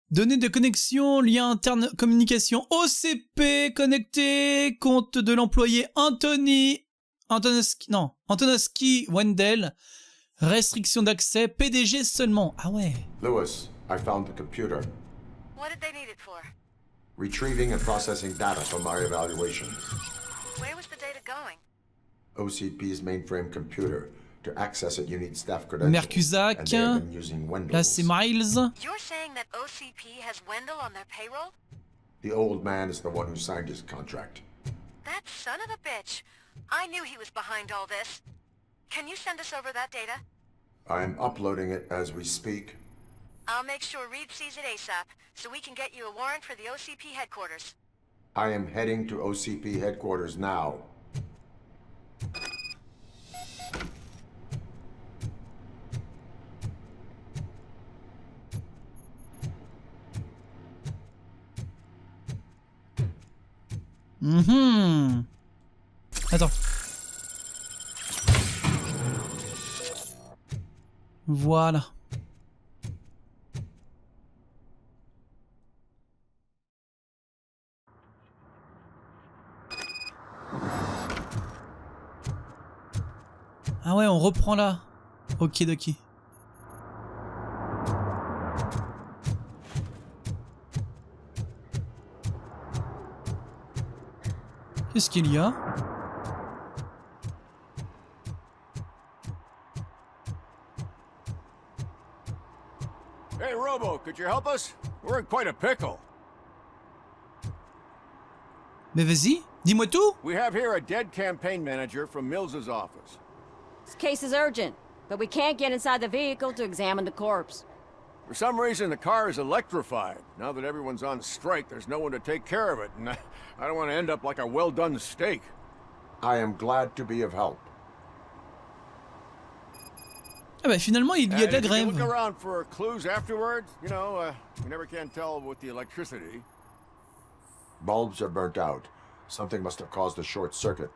Données de connexion, lien interne, communication OCP, connecté, compte de l'employé Antonoski Wendell, restriction d'accès, PDG seulement. Ah ouais. Lewis, I found the computer. What did they need it for? Retrieving and processing data from my evaluations. Where was the data going? OCP's mainframe computer. To access it, you need staff credentials. Mercusac. Là, c'est Miles. You're saying that OCP has Wendell on their payroll? The old man is the one who signed his contract. That son of a bitch. I knew he was behind all this. Can you send us over that data? I'm uploading it as we speak. I'll make sure Reed sees it ASAP, so we can get you a warrant for the OCP headquarters. I am heading to OCP headquarters now. Attends. Voilà. Ah ouais, on reprend là. Ok, doki. Qu'est-ce qu'il y a? Hey, Robo, could you help us? We're in quite a pickle. Mais vas-y, dis-moi tout. We have here a dead campaign manager from Mills's office. This case is urgent, but we can't get inside the vehicle to examine the corpse. For some reason, the car is electrified. Now that everyone's on strike, there's no one to take care of it, and I don't want to end up like a well-done steak. I am glad to be of help. Ah bah finalement il y a de la Did you grève. look around for clues afterwards? You know, you never can tell with the electricity. Bulbs are burnt out. Something must have caused a short circuit.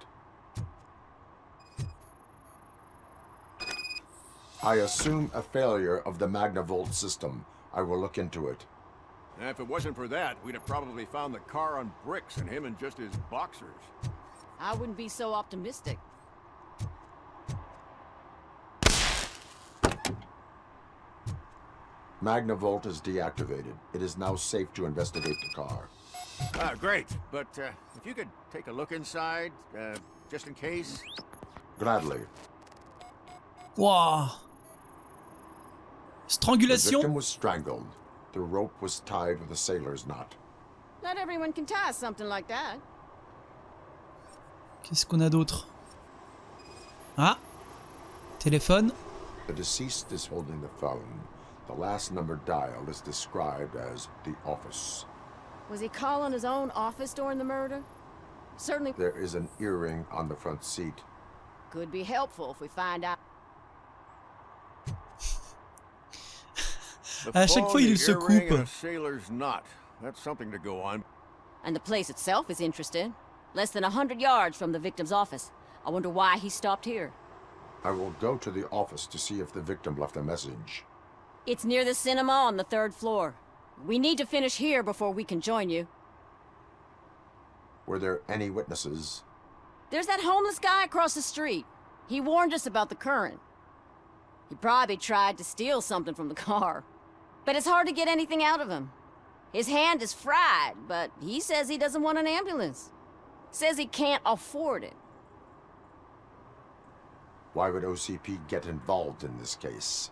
I assume a failure of the Magnavolt system. I will look into it. And if it wasn't for that, we'd have probably found the car on bricks and him in just his boxers. I wouldn't be so optimistic. Magnavolt is deactivated. It is now safe to investigate the car. Ah, great. But if you could take a look inside, just in case. Gladly. Wow. The Strangulation. victim was strangled. The rope was tied with a sailor's knot. Not everyone can tie something like that. Qu'est-ce qu'on a d'autre? Ah. Téléphone. The deceased is holding the phone. The last number dialed is described as the office. Was he calling his own office during the murder? Certainly There is an earring on the front seat. could be helpful if we find out. The À chaque fois, phone, il the se earring, coupe. and a sailor's knot. That's something to go on. And the place itself is interesting. Less than 100 yards from the victim's office. I wonder why he stopped here. I will go to the office to see if the victim left a message. It's near the cinema on the 3rd floor. We need to finish here before we can join you. Were there any witnesses? There's that homeless guy across the street. He warned us about the current. He probably tried to steal something from the car. But it's hard to get anything out of him. His hand is fried, but he says he doesn't want an ambulance. Says he can't afford it. Why would OCP get involved in this case?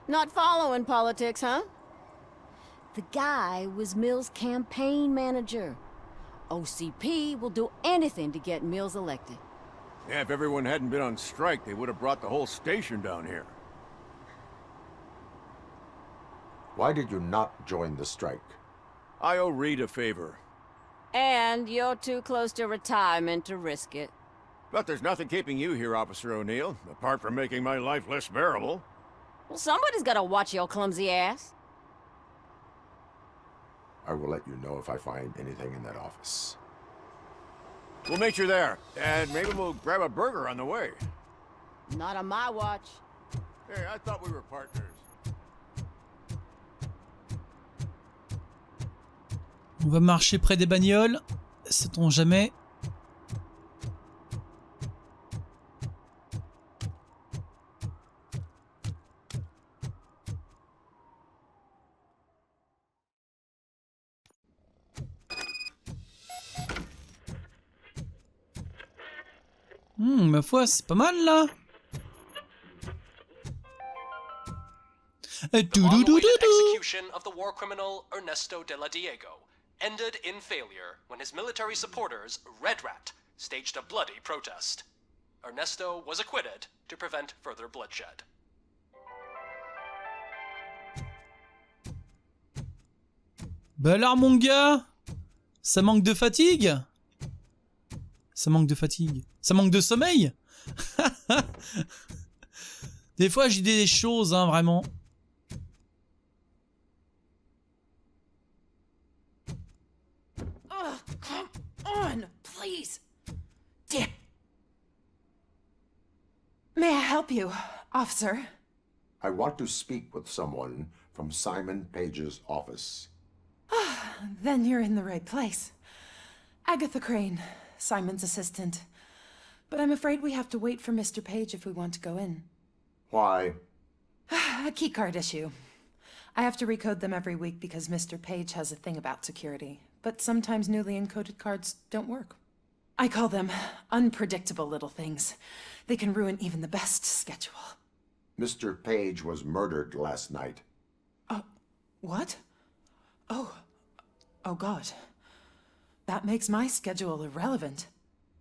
Not following politics, huh? The guy was Mills' campaign manager. OCP will do anything to get Mills elected. Yeah, if everyone hadn't been on strike, they would have brought the whole station down here. Why did you not join the strike? I owe Reed a favor. And you're too close to retirement to risk it. But there's nothing keeping you here, Officer O'Neill, apart from making my life less bearable. Well, somebody's gotta watch your clumsy ass. I will let you know if I find anything in that office. We'll meet you there, and maybe we'll grab a burger on the way. Not on my watch. Hey, I thought we were partners. On va marcher près des bagnoles. Sait-on jamais? Ma foi, c'est pas mal là. The long-awaited execution of the war criminal Ernesto de la Diego ended in failure when his military supporters, Red Rat, staged a bloody protest. Ernesto was acquitted to prevent further bloodshed. Bah alors mon gars, ça manque de fatigue? Ça manque de fatigue. Ça manque de sommeil? Des fois j'ai des choses, hein, vraiment. Oh, come on, please. Damn. May I help you, officer? I want to speak with someone from Simon Page's office. Then you're in the right place. Agatha Crane, Simon's assistant. But I'm afraid we have to wait for Mr. Page if we want to go in. Why? A keycard issue. I have to recode them every week because Mr. Page has a thing about security. But sometimes newly encoded cards don't work. I call them unpredictable little things. They can ruin even the best schedule. Mr. Page was murdered last night. What? Oh God. That makes my schedule irrelevant.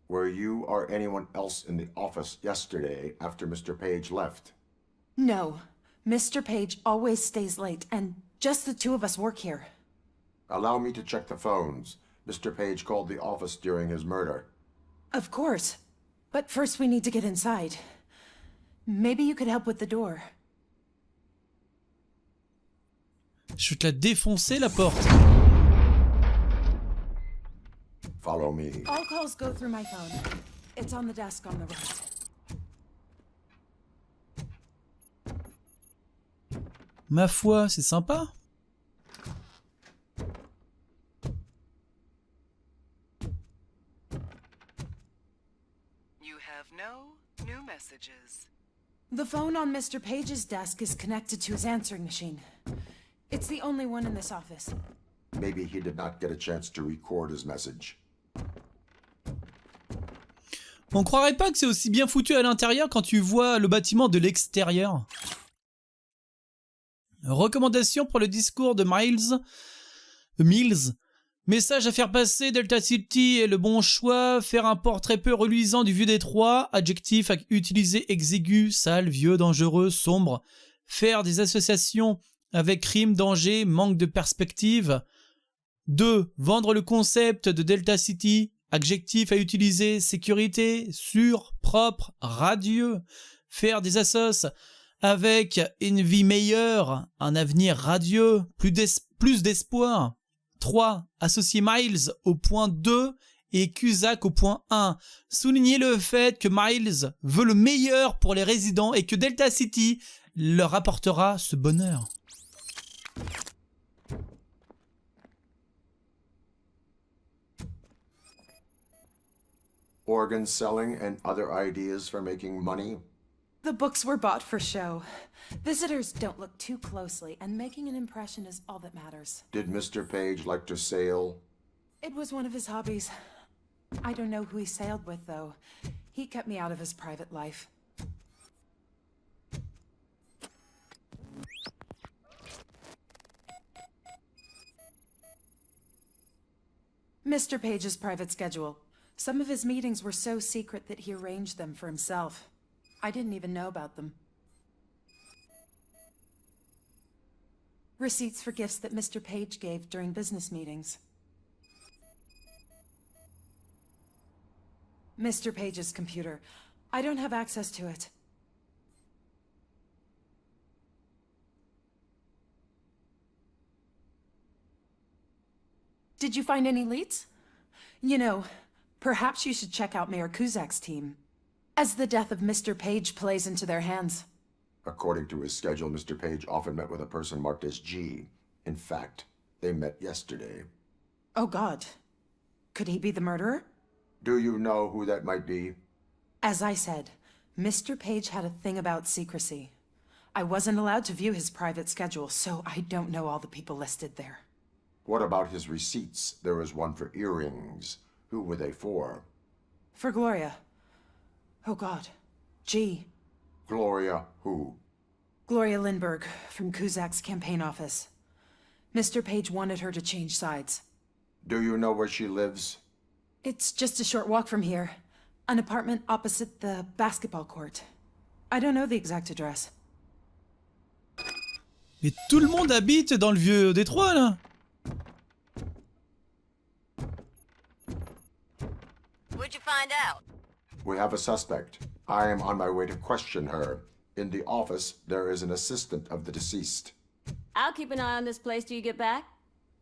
Were you or anyone else in the office yesterday after Mr. Page left? No. Mr. Page always stays late, and just the two of us work here. Allow me to check the phones. Mr. Page called the office during his murder. Of course. But first we need to get inside. Maybe you could help with the door. Je vais te la défoncer la porte. Follow me. All calls go through my phone. It's on the desk on the right. Ma foi, c'est sympa. You have no new messages. The phone on Mr. Page's desk is connected to his answering machine. It's the only one in this office. Maybe he did not get a chance to record his message. On croirait pas que c'est aussi bien foutu à l'intérieur quand tu vois le bâtiment de l'extérieur. Recommandation pour le discours de Mills. Message à faire passer, Delta City est le bon choix. Faire un portrait peu reluisant du vieux Détroit. Adjectif à utiliser exigu, sale, vieux, dangereux, sombre. Faire des associations avec crime, danger, manque de perspective. 2. Vendre le concept de Delta City. Adjectif à utiliser, sécurité, sûr, propre, radieux. Faire des assos avec une vie meilleure, un avenir radieux, plus d'espoir. 3. Associer Miles au point 2 et Cusack au point 1. Soulignez le fait que Miles veut le meilleur pour les résidents et que Delta City leur apportera ce bonheur. Organ selling and other ideas for making money? The books were bought for show. Visitors don't look too closely, and making an impression is all that matters. Did Mr. Page like to sail? It was one of his hobbies. I don't know who he sailed with, though. He kept me out of his private life. Mr. Page's private schedule. Some of his meetings were so secret that he arranged them for himself. I didn't even know about them. Receipts for gifts that Mr. Page gave during business meetings. Mr. Page's computer. I don't have access to it. Did you find any leads? You know, perhaps you should check out Mayor Cusack's team, as the death of Mr. Page plays into their hands. According to his schedule, Mr. Page often met with a person marked as G. In fact, they met yesterday. Oh God. Could he be the murderer? Do you know who that might be? As I said, Mr. Page had a thing about secrecy. I wasn't allowed to view his private schedule, so I don't know all the people listed there. What about his receipts? There was one for earrings. Who were they for? For Gloria. Oh God. G. Gloria who? Gloria Lindbergh, from Cusack's campaign office. Mr. Page wanted her to change sides. Do you know where she lives? It's just a short walk from here. An apartment opposite the basketball court. I don't know the exact address. Mais tout le monde habite dans le vieux Détroit, là. What'd you find out? We have a suspect. I am on my way to question her. In the office, there is an assistant of the deceased. I'll keep an eye on this place till you get back.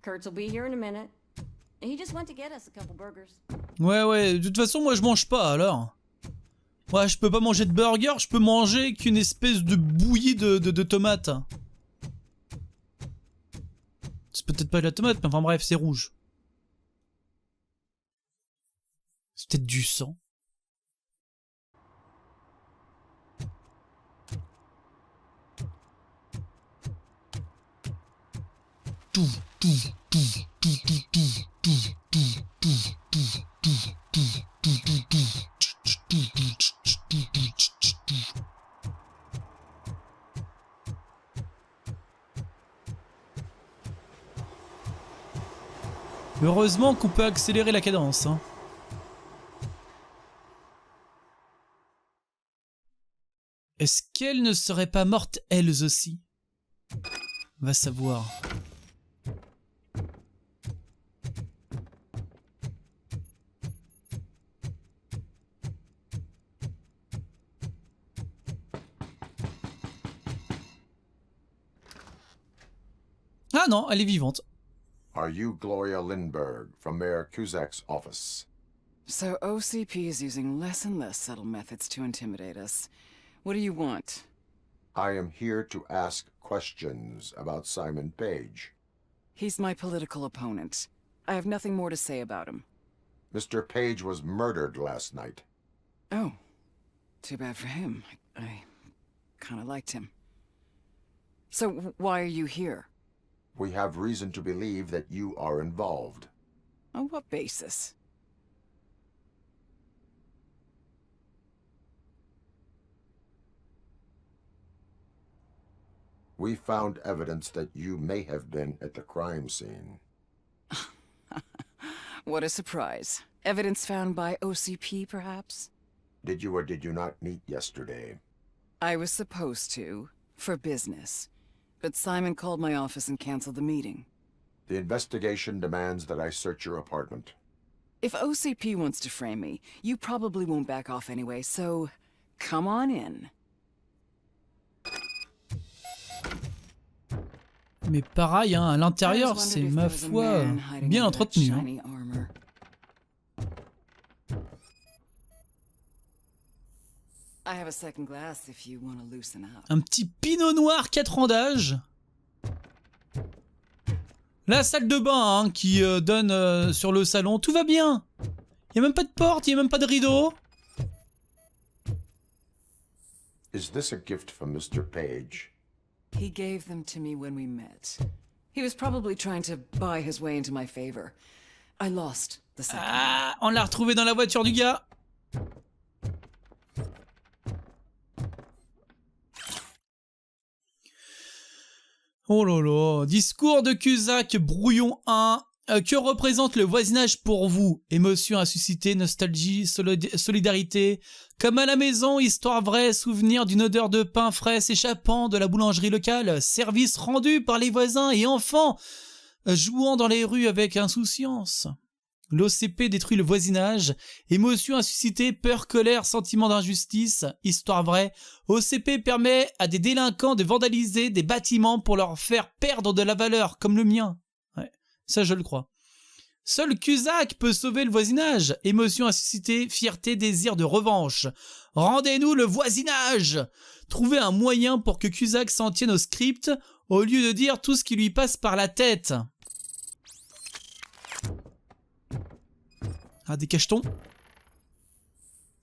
Kurtz will be here in a minute. He just went to get us a couple burgers. Ouais, de toute façon, moi je mange pas alors. Ouais, je peux pas manger de burger, je peux manger qu'une espèce de bouillie de tomates. C'est peut-être pas de la tomate, mais enfin bref, c'est rouge. C'est peut-être du sang. Heureusement qu'on peut accélérer la cadence, hein. Est-ce qu'elles ne seraient pas mortes elles aussi? Va savoir. Ah non, elle est vivante. Are you Gloria Lindbergh from Mayor Cusack's office? So OCP is using less and less subtle methods to intimidate us. What do you want? I am here to ask questions about Simon Page. He's my political opponent. I have nothing more to say about him. Mr. Page was murdered last night. Oh, too bad for him. I kind of liked him. So why are you here? We have reason to believe that you are involved. On what basis? We found evidence that you may have been at the crime scene. What a surprise. Evidence found by OCP, perhaps? Did you or did you not meet yesterday? I was supposed to, for business. But Simon called my office and canceled the meeting. The investigation demands that I search your apartment. If OCP wants to frame me, you probably won't back off anyway, so come on in. Mais pareil, hein, à l'intérieur, c'est ma foi bien entretenu. Hein. I have a second glass if you want to loosen up. Un petit pinot noir 4 ans d'âge. La salle de bain hein, qui donne sur le salon. Tout va bien. Il n'y a même pas de porte, il n'y a même pas de rideau. Is this a gift from Mr. Page? He gave them to me when we met. He was probably trying to buy his way into my favor. I lost the second. Ah, on l'a retrouvé dans la voiture du gars. Oh là là, discours de Cusack, brouillon 1. Que représente le voisinage pour vous? Émotion à susciter, nostalgie, solidarité. Comme à la maison, histoire vraie, souvenir d'une odeur de pain frais s'échappant de la boulangerie locale. Service rendu par les voisins et enfants jouant dans les rues avec insouciance. L'OCP détruit le voisinage. Émotion à susciter, peur, colère, sentiment d'injustice. Histoire vraie. OCP permet à des délinquants de vandaliser des bâtiments pour leur faire perdre de la valeur, comme le mien. Ouais, ça je le crois. Seul Cusack peut sauver le voisinage. Émotion à susciter, fierté, désir de revanche. Rendez-nous le voisinage. Trouvez un moyen pour que Cusack s'en tienne au script au lieu de dire tout ce qui lui passe par la tête. Ah, des cachetons.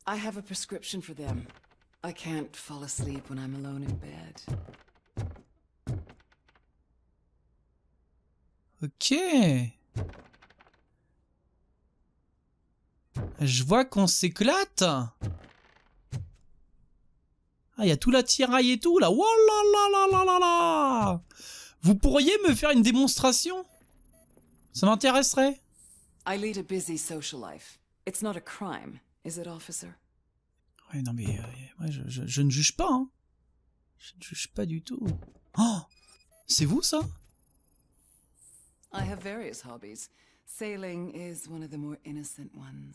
I have a prescription for them. I can't fall asleep when I'm alone in bed. Ok. Je vois qu'on s'éclate. Ah, il y a tout l'attirail et tout, là. Walalala. Vous pourriez me faire une démonstration? Ça m'intéresserait. I lead a busy social life. It's not a crime, is it, officer? Ouais, non, mais moi, je ne juge pas, hein. Je ne juge pas du tout. Oh, c'est vous, ça? I have various hobbies. Sailing is one of the more innocent ones.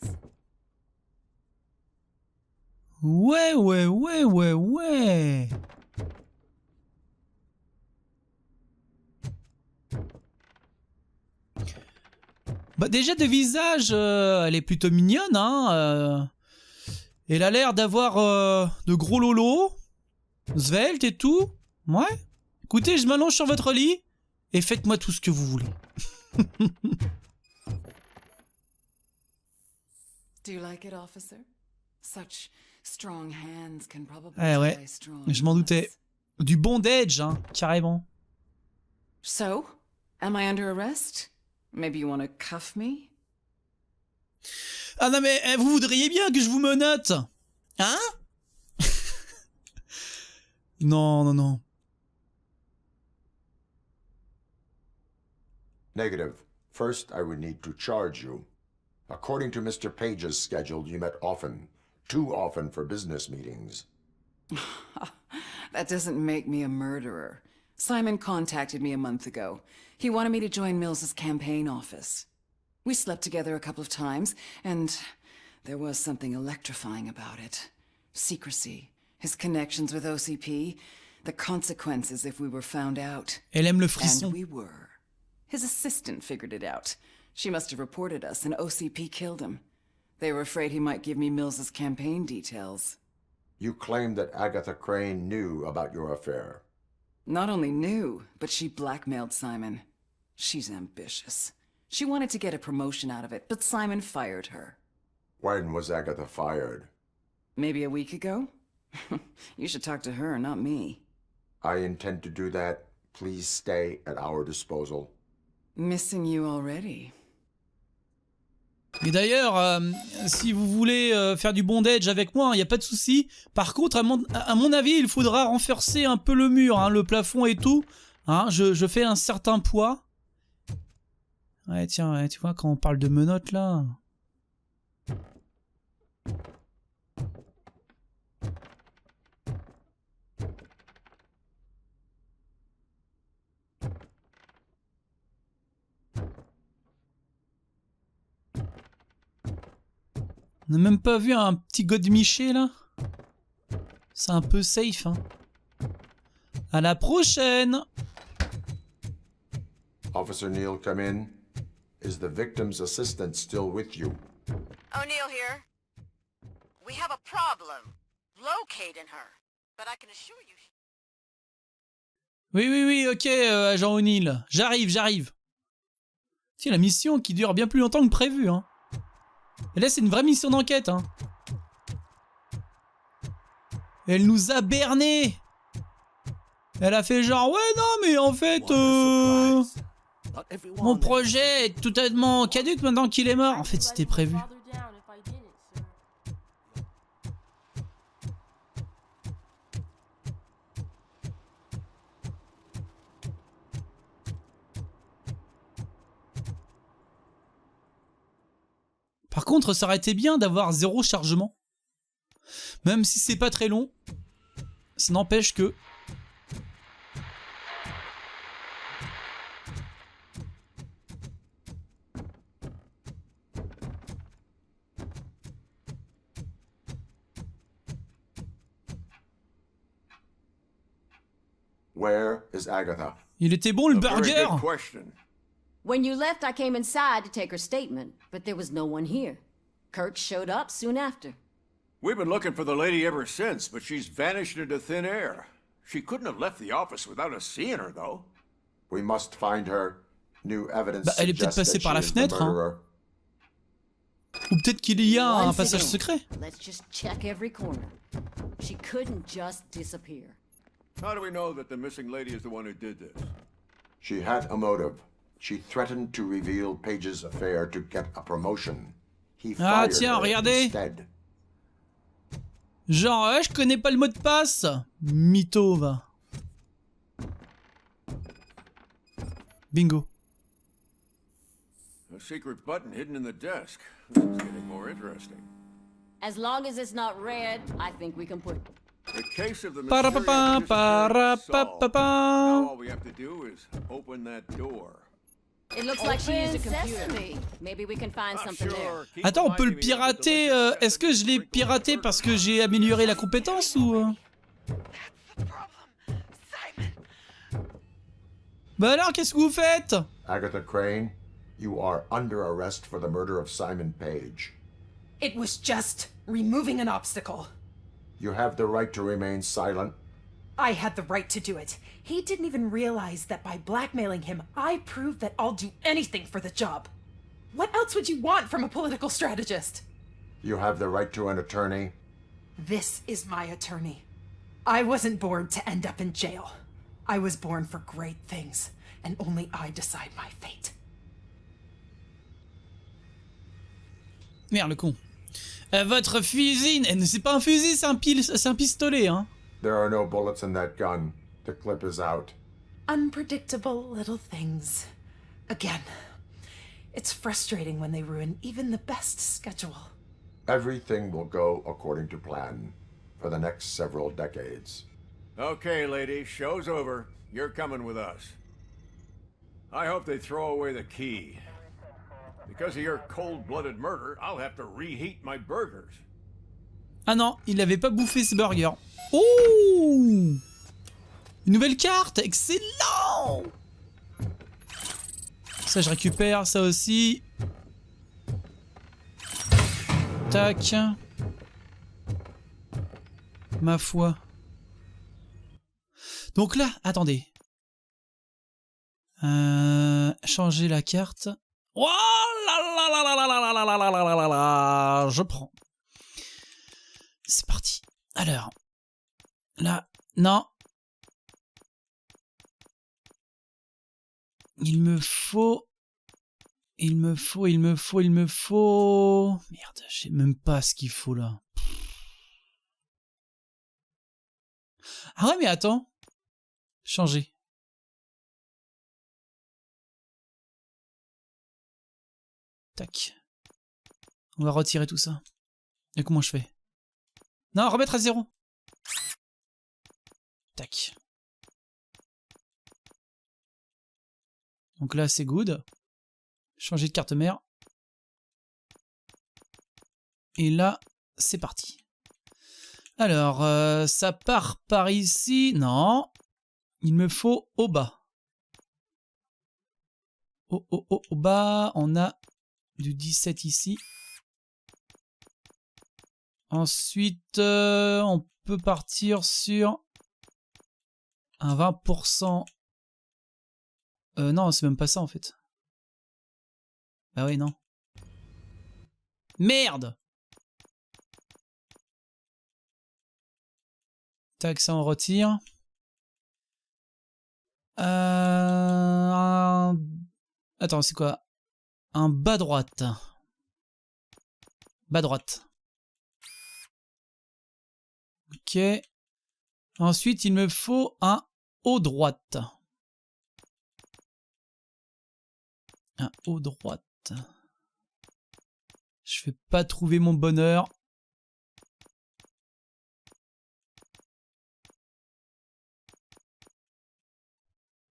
Ouais. Bah déjà de visage, elle est plutôt mignonne, hein. Elle a l'air d'avoir de gros lolos, svelte et tout. Ouais. Écoutez, je m'allonge sur votre lit et faites-moi tout ce que vous voulez. Do you like it, officer? Such strong hands can probably Ouais, play strong. je m'en doutais. Du bondage, hein, carrément. So, am I under arrest? Maybe you want to cuff me? Ah non mais vous voudriez bien que je vous menotte? Hein? Non. Negative. First, I would need to charge you. According to Mr. Page's schedule, you met often. Too often for business meetings. That doesn't make me a murderer. Simon contacted me a month ago. He wanted me to join Mills's campaign office. We slept together a couple of times, and there was something electrifying about it. Secrecy, his connections with OCP, the consequences if we were found out. Elle aime le frisson. And we were. His assistant figured it out. She must have reported us, and OCP killed him. They were afraid he might give me Mills's campaign details. You claimed that Agatha Crane knew about your affair. Not only knew, but she blackmailed Simon. She's ambitious. She wanted to get a promotion out of it, but Simon fired her. When was Agatha fired? Maybe a week ago? You should talk to her, not me. I intend to do that. Please stay at our disposal. Missing you already. Et d'ailleurs, si vous voulez faire du bondage avec moi, il n'y a pas de souci. Par contre, à mon avis, il faudra renforcer un peu le mur, hein, le plafond et tout. Hein, je fais un certain poids. Ouais, tiens, ouais, tu vois, quand on parle de menottes, là... On n'a même pas vu un petit godemiché là? C'est un peu safe, hein. À la prochaine! Officer Neal, come in. Is the victim's assistant still with you? O'Neill here. We have a problem. locating her, but I can assure you. Oui, ok, agent O'Neill. J'arrive. Tiens, la mission qui dure bien plus longtemps que prévu, hein. Et là, c'est une vraie mission d'enquête, hein. Elle nous a bernés. Elle a fait genre, ouais, non, mais en fait, mon projet est totalement caduque maintenant qu'il est mort. En fait, c'était prévu. Par contre, ça aurait été bien d'avoir 0 chargement. Même si c'est pas très long. Ça n'empêche que... Where is Agatha? Il était bon le burger. When you left, I came inside to take her statement, but there was no one here. Kirk showed up soon after. We've been looking for the lady ever since, but she's vanished into thin air. She couldn't have left the office without us seeing her, though. We must find her. New evidence Elle est peut-être suggests passée that par she la is the fenêtre, hein. murderer. Ou peut-être qu'il y a un Once passage again, secret. Let's just check every corner. She couldn't just disappear. How do we know that the missing lady is the one who did this? She had a motive. She threatened to reveal Page's affair to get a promotion. He Ah fired tiens, her regardez. instead. Genre, je connais pas le mot de passe. Mytho, va. Bingo. A secret button hidden in the desk. This is getting more interesting. As long as it's not red, I think we can put... The case of the Parapapa, mysterious disappearance solved. parapapa. Now all we have to do is open that door. It looks like she used a computer. Maybe we can find something there. Attends, on peut le pirater. Est-ce que je l'ai piraté parce que j'ai amélioré la compétence ou... Bah alors, qu'est-ce que vous faites? Agatha Crane, you are under arrest for the murder of Simon Page. It was just removing an obstacle. You have the right to remain silent. I had the right to do it. He didn't even realize that by blackmailing him, I proved that I'll do anything for the job. What else would you want from a political strategist? You have the right to an attorney. This is my attorney. I wasn't born to end up in jail. I was born for great things, and only I decide my fate. Merde, le con. Votre fusil... C'est pas un fusil, c'est un pistolet, hein. There are no bullets in that gun. The clip is out. Unpredictable little things. Again, it's frustrating when they ruin even the best schedule. Everything will go according to plan for the next several decades. Okay, lady, show's over. You're coming with us. I hope they throw away the key. Because of your cold-blooded murder, I'll have to reheat my burgers. Ah non, il avait pas bouffé ce burger. Oh! Une nouvelle carte, excellent! Ça je récupère, ça aussi. Tac. Ma foi. Donc là, attendez. Changer la carte. Oh là là là là là là là là là là là là. Je prends. C'est parti. Alors. Là. Non. Il me faut. Merde, je sais même pas ce qu'il faut là. Ah ouais, mais attends. Changer. Tac. On va retirer tout ça. Et comment je fais? Non, remettre à 0. Tac. Donc là, c'est good. Changer de carte mère. Et là, c'est parti. Alors, ça part par ici. Non. Il me faut au bas. Au bas, on a du 17 ici. Ensuite, on peut partir sur un 20%. Non, c'est même pas ça en fait. Bah oui, non. Merde! Tac, ça on retire. Attends, c'est quoi? Un bas droite. Bas droite. Ok. Ensuite, il me faut un haut droite. Un haut droite. Je vais pas trouver mon bonheur.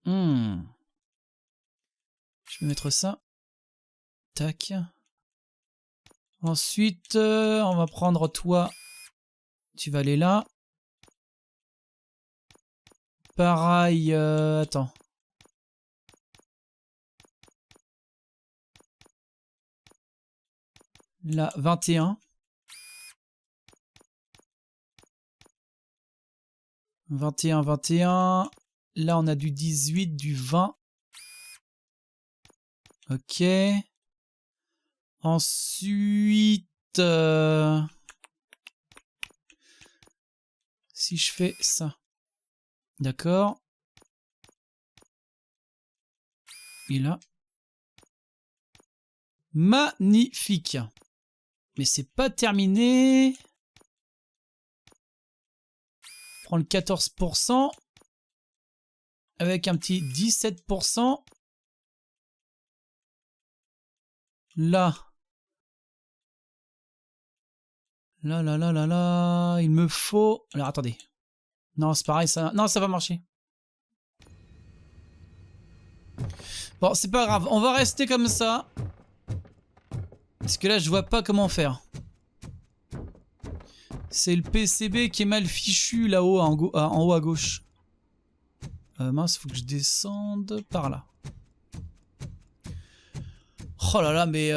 Je vais mettre ça. Tac. Ensuite, on va prendre toi. Tu vas aller là. Pareil, attends. Là, 21. 21, 21. Là, on a du 18, du 20. Ok. Ensuite, si je fais ça. D'accord. Et là. Magnifique. Mais c'est pas terminé. Prends le 14%. Avec un petit 17%. Là. Là. Il me faut... Alors, attendez. Non, c'est pareil, ça... Non, ça va marcher. Bon, c'est pas grave. On va rester comme ça. Parce que là, je vois pas comment faire. C'est le PCB qui est mal fichu là-haut, en haut à gauche. Mince, faut que je descende par là. Oh là là, mais...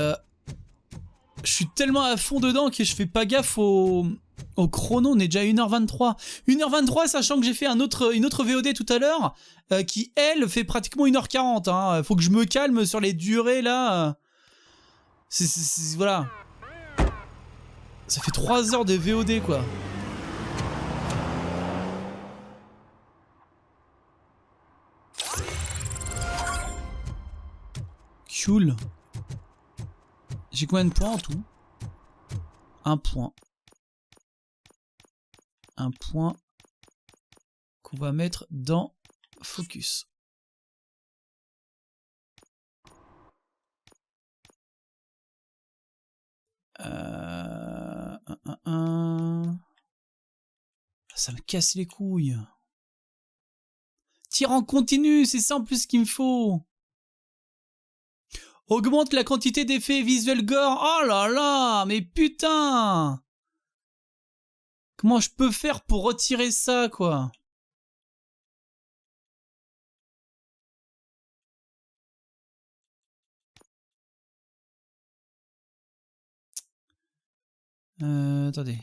je suis tellement à fond dedans que je fais pas gaffe au chrono. On est déjà à 1h23. 1h23, sachant que j'ai fait une autre VOD tout à l'heure, qui, elle, fait pratiquement 1h40. Hein. Faut que je me calme sur les durées, là. Voilà. Ça fait 3 heures de VOD, quoi. Cool. J'ai combien de points en tout? Un point. Un point qu'on va mettre dans Focus. Ça me casse les couilles. Tire en continu, c'est ça en plus qu'il me faut. Augmente la quantité d'effets visuels gore. Oh là là, mais putain! Comment je peux faire pour retirer ça, quoi? Attendez.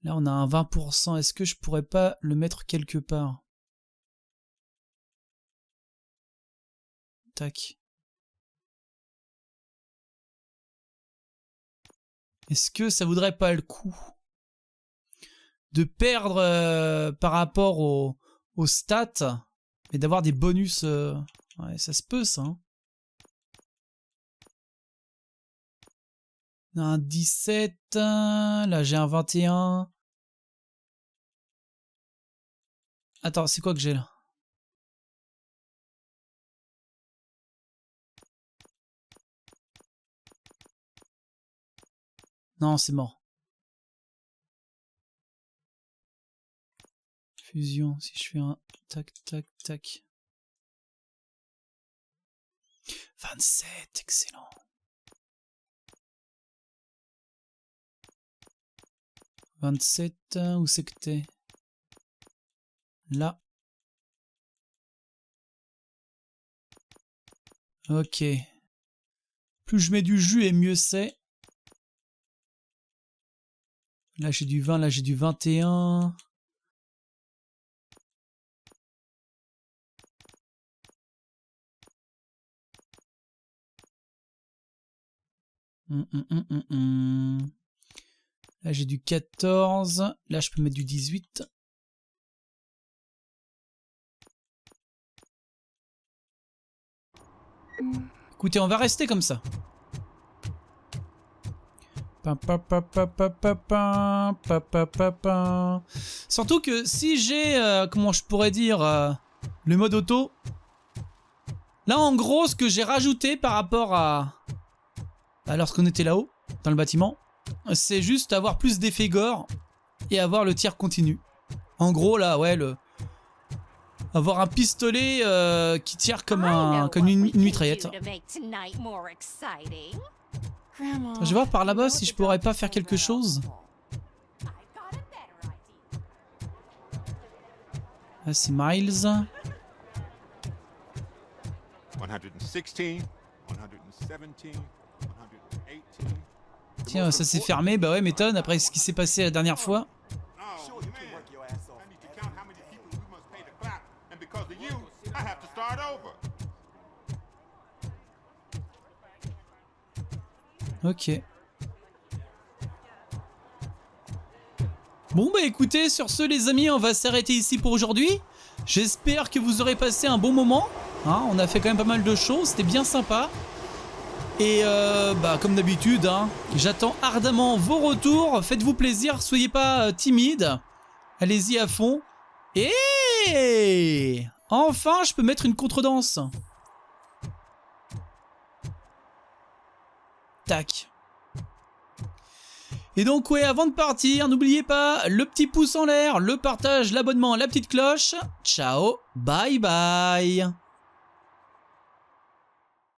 Là, on a un 20%. Est-ce que je pourrais pas le mettre quelque part? Tac. Est-ce que ça vaudrait pas le coup de perdre par rapport aux stats et d'avoir des bonus ouais, ça se peut, ça. Hein. Un 17. Là, j'ai un 21. Attends, c'est quoi que j'ai là? Non, c'est mort. Fusion, si je fais un tac, tac, tac. 27, excellent. 27, où c'est que t'es? Là. Ok. Plus je mets du jus et mieux c'est. Là j'ai du 20, là j'ai du 21. Là j'ai du 14. Là je peux mettre du 18. Écoutez, on va rester comme ça. Surtout que si j'ai, comment je pourrais dire, le mode auto. Là en gros ce que j'ai rajouté par rapport à lorsqu'on était là-haut, dans le bâtiment, c'est juste avoir plus d'effets gore et avoir le tir continu. En gros là, ouais, avoir un pistolet qui tire comme une mitraillette. Je vais voir par là-bas si je pourrais pas faire quelque chose. Là c'est Miles. 116, 117, 118. Tiens, ça s'est fermé, bah ouais, m'étonne, après ce qui s'est passé la dernière fois. Ok. Bon bah écoutez, sur ce les amis, on va s'arrêter ici pour aujourd'hui. J'espère que vous aurez passé un bon moment. Hein, on a fait quand même pas mal de choses, c'était bien sympa. Et bah comme d'habitude, hein, j'attends ardemment vos retours. Faites-vous plaisir, soyez pas timides. Allez-y à fond. Et enfin, je peux mettre une contredanse. Tac. Et donc ouais, avant de partir, n'oubliez pas le petit pouce en l'air, le partage, l'abonnement, la petite cloche. Ciao, bye bye.